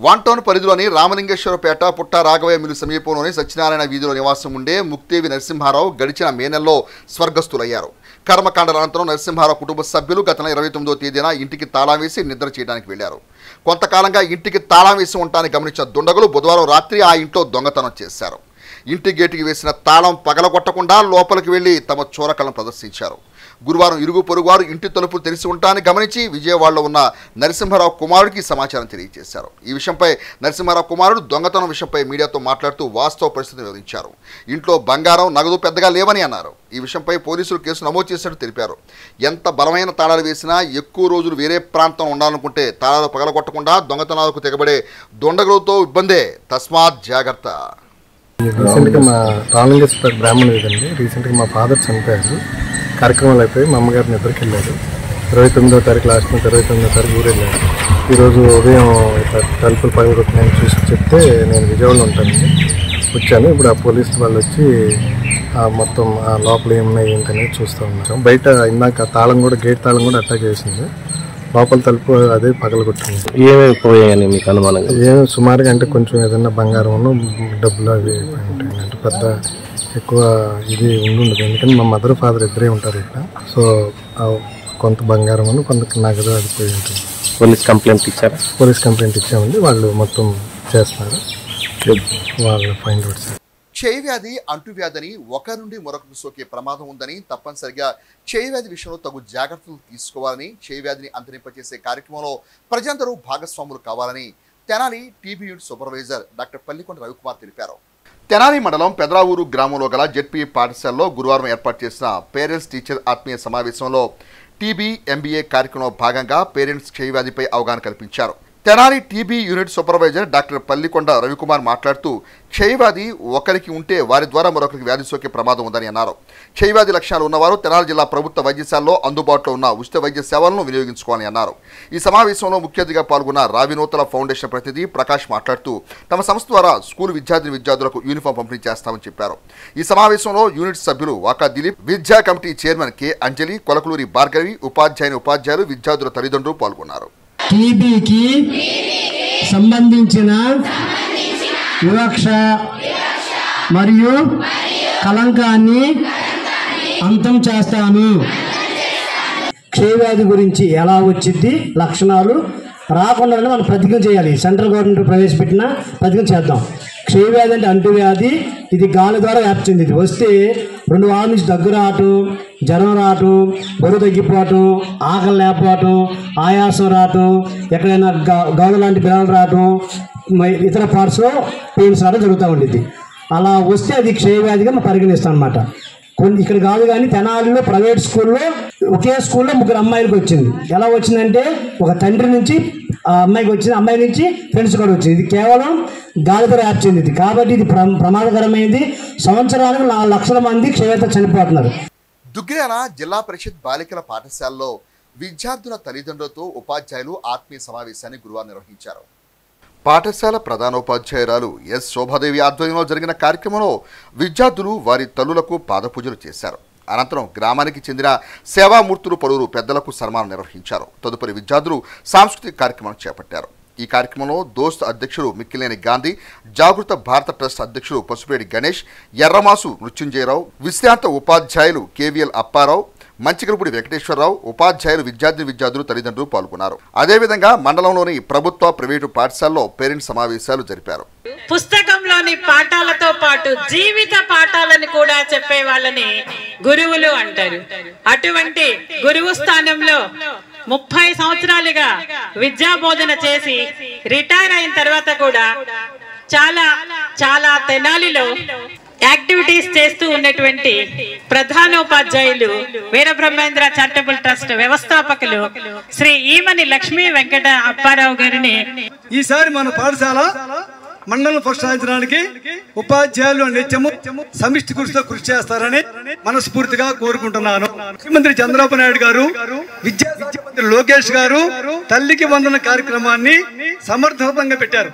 వన్ టౌన్ పరిధిలోని రామలింగేశ్వరపేట పుట్ట రాఘవయ్య మిల్లు సమీపంలోని సత్యనారాయణ వీధిలో నివాసం ఉండే ముక్తేవి నరసింహారావు గడిచిన మే నెలలో స్వర్గస్థులయ్యారు. కర్మకాండల అనంతరం నరసింహారావు కుటుంబ సభ్యులు గత 29వ తేదీన ఇంటికి తాళం వేసి నిద్ర చేయడానికి వెళ్లారు. కొంతకాలంగా ఇంటికి తాళం వేసి ఉండటాన్ని గమనించిన దుండగులు బుధవారం రాత్రి ఆ ఇంట్లో దొంగతనం చేశారు. ఇంటి గేటుకి వేసిన తాళం పగలగొట్టకుండా లోపలికి వెళ్లి తమ చోరకలను ప్రదర్శించారు. గురువారం ఇరుగు పొరుగువారు ఇంటి తలుపులు తెరిచి ఉండటాన్ని గమనించి విజయవాడలో ఉన్న నరసింహారావు కుమారుడికి సమాచారం తెలియజేశారు. ఈ విషయంపై నరసింహారావు కుమారుడు దొంగతనం విషయంపై మీడియాతో మాట్లాడుతూ వాస్తవ పరిస్థితిని వివరించారు. ఇంట్లో బంగారం, నగదు పెద్దగా లేవని అన్నారు. ఈ విషయంపై పోలీసులు కేసు నమోదు చేసినట్టు తెలిపారు. ఎంత బలమైన తాళాలు వేసినా ఎక్కువ రోజులు వేరే ప్రాంతం ఉండాలనుకుంటే తాళాలు పగలగొట్టకుండా దొంగతనాలకు తెగబడే దుండగులతో ఇబ్బందే. తస్మాత్ జాగ్రత్త. రీసెంట్గా మా రామలింగేశ్వర బ్రాహ్మణ వీధండి. రీసెంట్గా మా ఫాదర్ చనిపోయారు. కార్యక్రమాలు అయిపోయి మా అమ్మగారు నిద్రకి వెళ్ళారు. 29వ తారీఖు లాస్ట్ మంత్ 29వ తారీఖు ఊరు వెళ్ళారు. ఈరోజు ఉదయం ఇట్లా తలుపులు పగలగొట్టినాయని చూసి చెప్తే నేను విజయవాడలో ఉంటానండి, వచ్చాను. ఇప్పుడు ఆ పోలీసులు వాళ్ళు వచ్చి మొత్తం ఆ లోపల ఏమున్నాయి ఏంటనేది చూస్తూ ఉన్నారు. బయట ఇందాక తాళం కూడా, గేట్ తాళం కూడా అటాక్ చేసింది. లోపల తలుపు అదే పగలగొట్టింది. ఏమేమి పోయాయని మీకు అనుమానంగా? ఏమో సుమారుగా అంటే కొంచెం ఏదైనా బంగారం, డబ్బులు అవి ఉంటాయి. అంటే పెద్ద ఎక్కువ ఇది ఉండదు. ఎందుకంటే మా మదర్ ఫాదర్ ఇద్దరే ఉంటారు ఇక్కడ. సో కొంత బంగారం కొంత నగదు అది పోయి ఉంటుంది. పోలీస్ కంప్లైంట్ ఇచ్చారా? పోలీస్ కంప్లైంట్ ఇచ్చామండి. వాళ్ళు మొత్తం చేస్తున్నారు. వాళ్ళు ఫైండ్ అవుట్. క్షయవ్యాధి అంటువ్యాధిని ఒకరి నుండి మరొకరికి సోకే ప్రమాదం ఉందని, తప్పనిసరిగా క్షయవ్యాధి విషయంలో తగు జాగ్రత్తలు తీసుకోవాలని, క్షయవ్యాధిని అంతరింపచేసే కార్యక్రమంలో ప్రజలందరూ భాగస్వాములు కావాలని Tenali TB unit supervisor doctor Pallikonda Ravikumar తెలిపారు. తెనాలి మండలం పెదరావూరు గ్రామంలో గల జెడ్పీ పాఠశాలలో గురువారం ఏర్పాటు చేసిన పేరెంట్స్ టీచర్ ఆత్మీయ సమావేశంలో టీబీ ఎంబీఏ కార్యక్రమంలో భాగంగా పేరెంట్స్ క్షయవ్యాధిపై అవగాహన కల్పించారు. Tenali TB unit supervisor doctor Pallikonda Ravikumar మాట్లాడుతూ క్షయవ్యాధి ఒకరికి ఉంటే వారి ద్వారా మరొకరికి వ్యాధి సోకే ప్రమాదం ఉందని అన్నారు. క్షయవ్యాధి లక్షణాలు ఉన్నవారు తెనాలి జిల్లా ప్రభుత్వ వైద్యశాలలో అందుబాటులో ఉన్న ఉచిత వైద్య సేవలను వినియోగించుకోవాలని అన్నారు. ఈ సమావేశంలో ముఖ్య అతిథిగా పాల్గొన్న రావినూతల ఫౌండేషన్ ప్రతినిధి ప్రకాష్ మాట్లాడుతూ తమ సంస్థ ద్వారా స్కూల్ విద్యార్థులకు యూనిఫామ్ పంపిణీ చేస్తామని చెప్పారు. ఈ సమావేశంలో యూనిట్ సభ్యులు వాకా దిలీప్, విద్యా కమిటీ చైర్మన్ కె అంజలి, కొలకలూరి భార్గవి, ఉపాధ్యాయులు, విద్యార్థుల తల్లిదండ్రులు పాల్గొన్నారు. టీబీకి సంబంధించిన వివక్ష మరియు కలంకాన్ని అంతం చేస్తాను. క్షయవ్యాధి గురించి ఎలా వచ్చింది, లక్షణాలు రాకుండా మనం ప్రతిజ్ఞ చేయాలి. సెంట్రల్ గవర్నమెంట్ ప్రవేశపెట్టిన ప్రతిజ్ఞ చేద్దాం. క్షయవ్యాధి అంటే అంటువ్యాధి. ఇది గాలి ద్వారా వ్యాప్తి చెందింది. వస్తే 2 వారాల నుంచి దగ్గు రావటం, జ్వరం రావటం, బరువు తగ్గిపోవటం, ఆకలి లేకపోవటం, ఆయాసం రావటం, ఎక్కడైనా గౌడ లాంటి పిల్లలు రావటం, ఇతర పార్ట్స్లో పెయిన్స్ రావడం జరుగుతూ ఉండేది. అలా వస్తే అది క్షయవ్యాధిగా మనం పరిగణిస్తాం అన్నమాట. ఇక్కడ కాదు కానీ తెనాలిలో ప్రైవేట్ స్కూల్లో ఒకే స్కూల్లో 3 అమ్మాయిలకు వచ్చింది. ఎలా వచ్చిందంటే ఒక తండ్రి నుంచి ఆ అమ్మాయికి వచ్చింది, అమ్మాయి నుంచి ఫ్రెండ్స్ కూడా వచ్చింది. ఇది కేవలం గాలితో వ్యాప్తి చెందింది కాబట్టి ఇది ప్రమాదకరమైనది. సంవత్సరానికి 4 లక్షల మంది క్షయవ్యాధితో చనిపోతున్నారు. దుగ్గిరాల జిల్లా పరిషత్ బాలికల పాఠశాలలో విద్యార్థుల తల్లిదండ్రులతో ఉపాధ్యాయులు ఆత్మీయ సమావేశాన్ని గురువారం నిర్వహించారు. పాఠశాల ప్రధానోపాధ్యాయురాలు ఎస్ శోభాదేవి ఆధ్వర్యంలో జరిగిన కార్యక్రమంలో విద్యార్థులు వారి తల్లులకు పాదపూజలు చేశారు. అనంతరం గ్రామానికి చెందిన సేవామూర్తులు పలువురు పెద్దలకు సన్మానం నిర్వహించారు. తదుపరి విద్యార్థులు సాంస్కృతిక కార్యక్రమం చేపట్టారు. ఈ కార్యక్రమంలో దోస్త్ అధ్యక్షుడు మిక్కిలేని గాంధీ, జాగృత భారత ట్రస్ట్ అధ్యక్షుడు పసుపేడి గణేష్, ఎర్రమాసు మృత్యుంజయరావు, విశ్రాంత ఉపాధ్యాయులు కేవీఎల్ అప్పారావు, మంచికలపూడి వెంకటేశ్వరరావు, ఉపాధ్యాయులు, విద్యార్థులు తల్లిదండ్రులు పాల్గొన్నారు. అదేవిధంగా మండలంలోని ప్రభుత్వ, ప్రైవేటు పాఠశాలలో పేరెంట్స్ సమావేశాలు జరిపారు. పుస్తకంలోని పాఠాలతో పాటు జీవిత పాఠాలను కూడా చెప్పే వాళ్ళని గురువులు అంటారు. అటువంటి గురువు స్థానంలో 30 సంవత్సరాలుగా విద్యా బోధన చేసి రిటైర్ అయిన తర్వాత కూడా చాలా తెనాలిలో యాక్టివిటీస్ చేస్తూ ఉన్నటువంటి ప్రధానోపాధ్యాయులు వీరబ్రహ్మేంద్ర చారిటబుల్ ట్రస్ట్ వ్యవస్థాపకులు శ్రీ ఈమని లక్ష్మీ వెంకట అప్పారావు గారిని ఈసారి మన పాఠశాల మండలం ఫస్ట్ సాధించడానికి ఉపాధ్యాయులు నిత్యము సమిష్టి కృషితో కృషి చేస్తారని మనస్ఫూర్తిగా కోరుకుంటున్నాను. ముఖ్యమంత్రి చంద్రబాబు నాయుడు గారు, విద్యామంత్రి లోకేష్ గారు తల్లికి వందన కార్యక్రమాన్ని సమర్థవంతంగా పెట్టారు.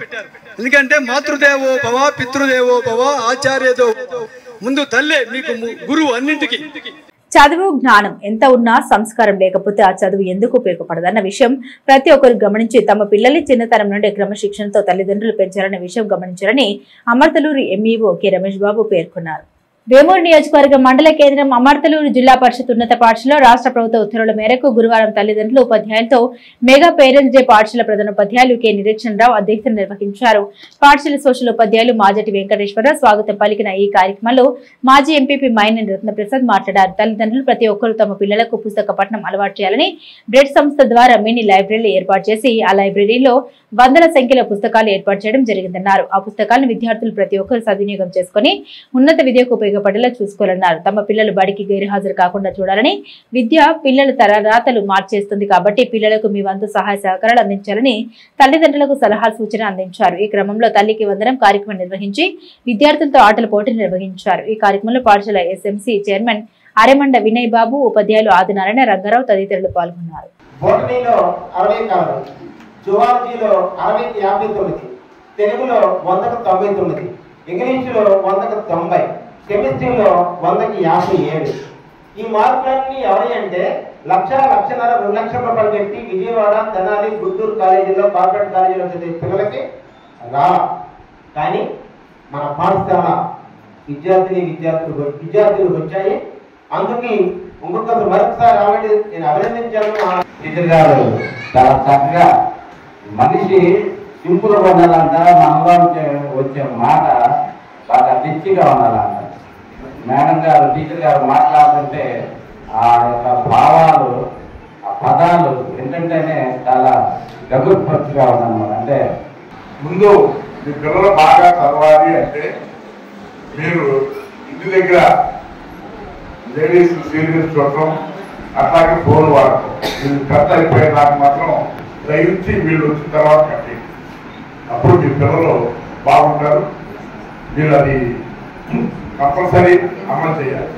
ఎందుకంటే మాతృదేవో భవ, పితృదేవో భవ, ఆచార్యదో ముందు తల్లే మీకు గురువు అన్నింటికి. చదువు జ్ఞానం ఎంత ఉన్నా సంస్కారం లేకపోతే ఆ చదువు ఎందుకు ఉపయోగపడదన్న విషయం ప్రతి ఒక్కరు గమనించి తమ పిల్లల్ని చిన్నతనం నుండి క్రమశిక్షణతో తల్లిదండ్రులు పెంచాలన్న విషయం గమనించాలని అమర్తలూరు ఎంఈఓ కె రమేష్ బాబు పేర్కొన్నారు. వేమూరు నియోజకవర్గం మండల కేంద్రం అమర్తలూరు జిల్లా పరిషత్ ఉన్నత పాఠశాలలో రాష్ట్ర ప్రభుత్వ ఉత్తర్వుల మేరకు గురువారం తల్లిదండ్రులు ఉపాధ్యాయులతో మెగా పేరెంట్స్ డే పాఠశాల ప్రధానోపాధ్యాయులు కె నిరీక్షణరావు అధ్యక్షత నిర్వహించారు. పాఠశాల సోషల్ ఉపాధ్యాయులు మాజటి వెంకటేశ్వరరావు స్వాగతం పలికిన ఈ కార్యక్రమంలో మాజీ ఎంపీపీ మైనేని రత్నప్రసాద్ మాట్లాడారు. తల్లిదండ్రులు ప్రతి ఒక్కరూ తమ పిల్లలకు పుస్తక పఠనం అలవాటు చేయాలని బ్రెడ్ సంస్థ ద్వారా మినీ లైబ్రరీలు ఏర్పాటు చేసి ఆ లైబ్రరీలో వందల సంఖ్యలో పుస్తకాలు ఏర్పాటు చేయడం జరిగిందన్నారు. ఆ పుస్తకాలను విద్యార్థులు ప్రతి ఒక్కరు సద్వినియోగం చేసుకుని ఉన్నత విద్యకు ఉపయోగపడేలా చూసుకోవాలన్నారు. తమ పిల్లలు బడికి గైర్హాజరు కాకుండా చూడాలని, విద్య పిల్లల తలరాతలు మార్చేస్తుంది కాబట్టి పిల్లలకు మీ వంతు సహాయ సహకారాలు అందించాలని తల్లిదండ్రులకు సలహాలు సూచన అందించారు. ఈ క్రమంలో తల్లికి వందనం కార్యక్రమం నిర్వహించి విద్యార్థులతో ఆటల పోటీలు నిర్వహించారు. ఈ కార్యక్రమంలో పాఠశాల ఎస్ఎంసీ చైర్మన్ అరెమండ వినయ్ బాబు, ఉపాధ్యాయులు ఆదినారాయణ, రంగారావు తదితరులు పాల్గొన్నారు. జువాలజీలో 60కి 59, తెలుగులో 100కు 99, ఇంగ్లీషులో 100కు 90, కెమిస్ట్రీలో 100కి 57. ఈ మార్కులన్నీ ఎవరి అంటే 1,00,00,000 2 లక్షల రూపాయలు పెట్టి విజయవాడ, తెనాలి, గుంటూరు కాలేజీలో, కార్పొరేట్ కాలేజీలో చదివే పిల్లలకి రా. కానీ మన పాఠశాల విద్యార్థులు వచ్చాయి. అందుకే ఇంకొకరు మరొకసారి ఆల్రెడీ నేను అభినందించాను. టీచర్ గారు చాలా చక్కగా మనిషి సింపుల్ గా ఉండాలంట, మనలో వచ్చే మాట బాగా రిచ్గా ఉండాలంట. మేడం గారు, టీచర్ గారు మాట్లాడుతుంటే ఆ యొక్క భావాలు, ఆ పదాలు ఏంటంటేనే చాలా గగుర్పచ్చుగా ఉందన్నమాట. అంటే ముందు మీ పిల్లలు బాగా చదవాలి అంటే మీరు ఇంటి దగ్గర లేడీస్ సీరియల్స్ చూడటం, అట్లాగే ఫోన్ వాడటం, మీరు పెద్ద అయిపోయేదాకా మాత్రం దయచి వీళ్ళు వచ్చిన తర్వాత కట్టి, అప్పుడు మీ పిల్లలు బాగుంటారు. మీరు అది కంపల్సరీ అమలు చేయాలి.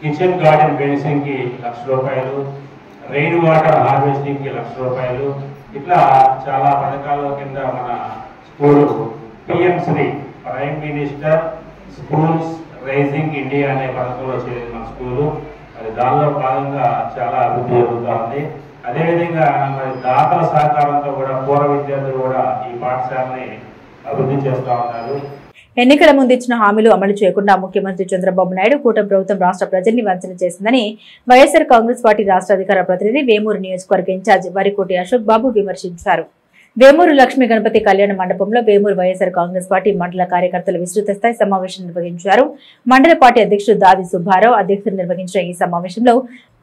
కిచెన్ గార్డెన్ ఫెన్సింగ్ కి 1,00,000 రూపాయలు, రెయిన్ వాటర్ హార్వెస్టింగ్ కి 1,00,000 రూపాయలు, ఇట్లా చాలా పథకాల కింద మన school PM SHRI prime minister schools rising India అనే పథకంలో చేరింది మన స్కూలు. మరి దానిలో భాగంగా చాలా అభివృద్ధి జరుగుతూ ఉంది. అదేవిధంగా మరి దాతల సహకారంతో కూడా పూర్వ విద్యార్థులు కూడా ఈ పాఠశాలని అభివృద్ధి చేస్తూ ఉన్నారు. ఎన్నికల ముందు ఇచ్చిన హామీలు అమలు చేయకుండా ముఖ్యమంత్రి చంద్రబాబు నాయుడు కూటమి ప్రభుత్వం రాష్ట్ర ప్రజల్ని వంచన చేసిందని వైఎస్ఆర్ కాంగ్రెస్ పార్టీ రాష్ట్ర అధికార ప్రతినిధి వేమూరు నియోజకవర్గ ఇన్ఛార్జ్ వరికోటి అశోక్ బాబు విమర్శించారు. వేమూరు లక్ష్మీ గణపతి కళ్యాణ మండపంలో వేమూరు వైఎస్ఆర్ కాంగ్రెస్ పార్టీ మండల కార్యకర్తలు విస్తృత స్థాయి సమావేశం నిర్వహించారు. మండల పార్టీ అధ్యక్షుడు దాది సుబ్బారావు అధ్యక్షతన నిర్వహించిన ఈ సమావేశంలో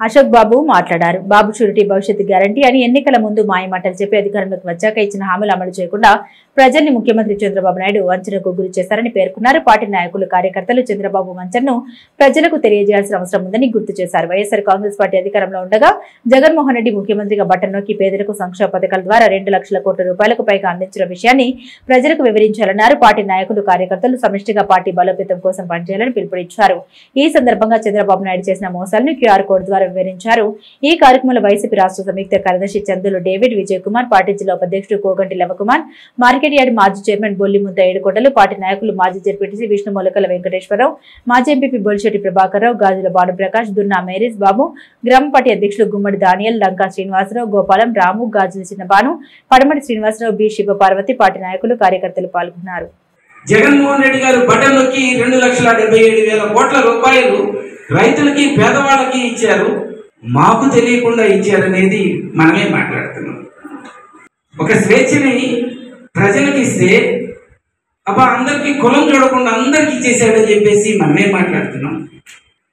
అశోక్ బాబు మాట్లాడారు. బాబు షూరిటీ భవిష్యత్తు గ్యారంటీ అని ఎన్నికల ముందు మాయమాటలు చెప్పి అధికారంలోకి వచ్చాక ఇచ్చిన హామీలు అమలు చేయకుండా ప్రజల్ని ముఖ్యమంత్రి చంద్రబాబు నాయుడు వంచనకు గురి చేశారని పేర్కొన్నారు. పార్టీ నాయకులు, కార్యకర్తలు చంద్రబాబు వంచనను ప్రజలకు తెలియజేయాల్సిన అవసరం ఉందని గుర్తు చేశారు. వైఎస్ఆర్ కాంగ్రెస్ పార్టీ అధికారంలో ఉండగా జగన్మోహన్ రెడ్డి ముఖ్యమంత్రిగా బటన్ నొక్కి పేదలకు సంక్షేమ పథకాల ద్వారా 2 లక్షల కోట్ల రూపాయలకు పైగా అందించిన విషయాన్ని ప్రజలకు వివరించాలన్నారు. పార్టీ నాయకులు, కార్యకర్తలు సమిష్టిగా పార్టీ బలోపేతం కోసం పనిచేయాలని పిలుపునిచ్చారు. ఈ సందర్భంగా చంద్రబాబు నాయుడు చేసిన మోసాలను క్యూఆర్ కోడ్ ద్వారా వివరించారు. ఈ కార్యక్రమంలో వైసీపీ రాష్ట్ర సంయుక్త కార్యదర్శి చందులు డేవిడ్, విజయ్ కుమార్, పార్టీ జిల్లా ఉపాధ్యక్షుడు కోగంటి లవకుమార్, మార్కెట్ యార్డ్ మాజీ చైర్మన్ బొల్లిముద్ద ఏడుకోటలు, పార్టీ నాయకులు మాజీ జెడ్పీటీసీ విష్ణు మొలకల వెంకటేశ్వరరావు, మాజీ ఎంపీ బొలిశెట్టి ప్రభాకర్ రావు, గాజుల భానుప్రకాష్, దున్నా మేరీస్ బాబు, గ్రామ పార్టీ అధ్యక్షులు గుమ్మడి దానియల్, లంకా శ్రీనివాసరావు, గోపాలం, రాము, గాజుల చిన్నబాను, పడమటి శ్రీనివాసరావు, బి శివపార్వతి, పార్టీ నాయకులు, కార్యకర్తలు పాల్గొన్నారు. జగన్మోహన్ రెడ్డి గారు బటన్లకి 2,77,000 కోట్ల రూపాయలు రైతులకి, పేదవాళ్ళకి ఇచ్చారు. మాకు తెలియకుండా ఇచ్చారనేది మనమే మాట్లాడుతున్నాం. ఒక స్వేచ్ఛని ప్రజలకు ఇస్తే అబ్బా అందరికి కులం చూడకుండా అందరికి ఇచ్చేసాడని చెప్పేసి మనమే మాట్లాడుతున్నాం.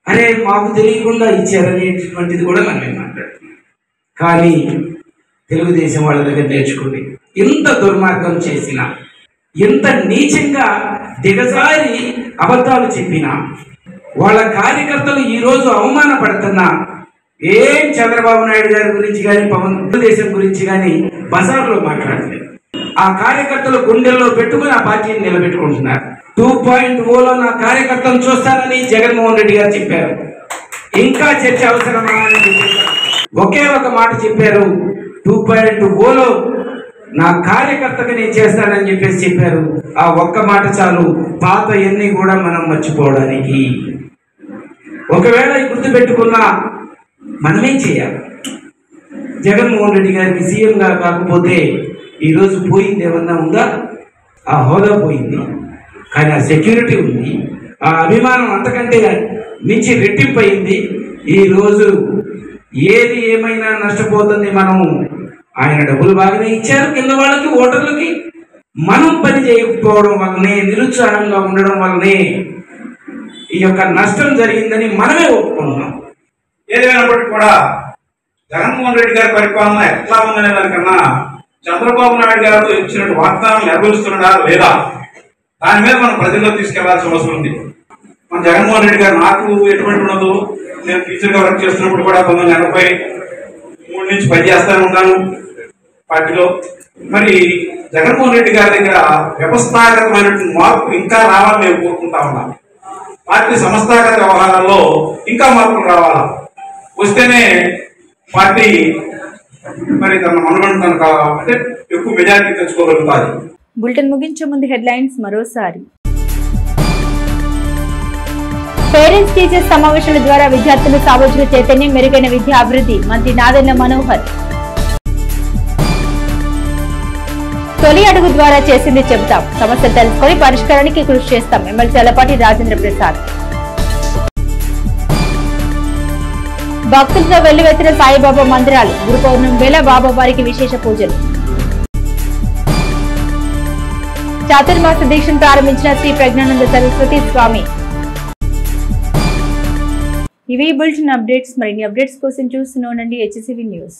అరే మాకు తెలియకుండా ఇచ్చారనేటువంటిది కూడా మనమే మాట్లాడుతున్నాం. కానీ తెలుగుదేశం వాళ్ళ దగ్గర నేర్చుకోండి. ఇంత దుర్మార్గం చేసిన ఎంత నీచంగా దిగజారి అబద్ధాలు చెప్పినా వాళ్ళ కార్యకర్తలు ఈరోజు అవమానపడుతున్నా ఏం చంద్రబాబు నాయుడు గారి గురించి కానీ పవన్ దేశం గురించి కానీ బజార్లో మాట్లాడలేదు. ఆ కార్యకర్తలు గుండెల్లో పెట్టుకుని ఆ పార్టీని నిలబెట్టుకుంటున్నారు. 2.0లో నా కార్యకర్తలను చూస్తానని జగన్మోహన్ రెడ్డి గారు చెప్పారు. ఇంకా చర్చ అవసరమా అని ఒకే ఒక మాట చెప్పారు, 2.0లో నా కార్యకర్తగా నేను చేస్తానని చెప్పేసి చెప్పారు. ఆ ఒక్క మాట చాలు పాత ఎన్ని కూడా మనం మర్చిపోవడానికి. ఒకవేళ గుర్తు పెట్టుకున్నా మనమేం చేయాలి? జగన్మోహన్ రెడ్డి గారికి సీఎంగా కాకపోతే ఈరోజు పోయింది ఏమన్నా ఉందా? ఆ హోదా పోయింది, కానీ ఆ సెక్యూరిటీ ఉంది, ఆ అభిమానం అంతకంటే మించి రెట్టింపు అయింది. ఈరోజు ఏది ఏమైనా నష్టపోతుంది. మనం ఆయన డబ్బులు బాగానే ఇచ్చారు కింద వాళ్ళకి, ఓటర్లకి. మనం పని చేయకపోవడం వల్లనే, నిరుత్సాహంగా ఉండడం వల్లనే ఈ యొక్క నష్టం జరిగిందని మనమే ఒప్పుకుంటున్నాం. ఏదైనప్పటికీ కూడా జగన్మోహన్ రెడ్డి గారి పరిపాలన ఎట్లా ఉందనే దానికన్నా చంద్రబాబు నాయుడు గారు ఇచ్చినట్టు వాగ్దానం నెరవేరుస్తున్నాడా లేదా దాని మీద మనం ప్రజల్లో తీసుకెళ్లాల్సిన అవసరం ఉంది. మన జగన్మోహన్ రెడ్డి గారు నాకు ఎటువంటి ఉండదు. నేను టీచర్గా వర్క్ చేస్తున్నప్పుడు కూడా 1983 నుంచి పనిచేస్తూనే ఉన్నాను పార్టీలో. మరి జగన్మోహన్ రెడ్డి గారి దగ్గర వ్యవస్థాగతమైనటువంటి మార్పు ఇంకా రావాలని నేను కోరుకుంటా ఉన్నాను. పార్టీ సంస్థాగత వ్యవహారాల్లో ఇంకా మార్పులు రావాలా, వస్తేనే పార్టీ మరి తన మనుగడను కనుక అంటే ఎక్కువ మెజారిటీ తెచ్చుకోగలుగుతారు. బులెటిన్ ముగించే ముందు హెడ్లైన్స్ మరోసారి. పేరెంట్స్ టీచర్స్ సమావేశాల ద్వారా విద్యార్థుల సామాజిక చైతన్యం, మెరుగైన విద్యా అభివృద్ధి. మంత్రి నాదెళ్ల మనోహర్. తొలి అడుగు ద్వారా చేసింది చెబుతాం, సమస్యలు తెలుసుకొని పరిష్కారానికి కృషి చేస్తాం. ఎమ్మెల్సీ అలపాటి రాజేంద్ర ప్రసాద్. భక్తులతో వెల్లువెత్తిన సాయిబాబా మందిరాలు. గురు పౌర్ణమి వేళ బాబావారికి విశేష పూజలు. చాతుర్మాస దీక్షను ప్రారంభించిన శ్రీ ప్రజ్ఞానంద సరస్వతి స్వామి. ఇవి బులెటిన్ అప్డేట్స్. మరిన్ని అప్డేట్స్ కోసం చూస్తూనే ఉండండి HCV న్యూస్.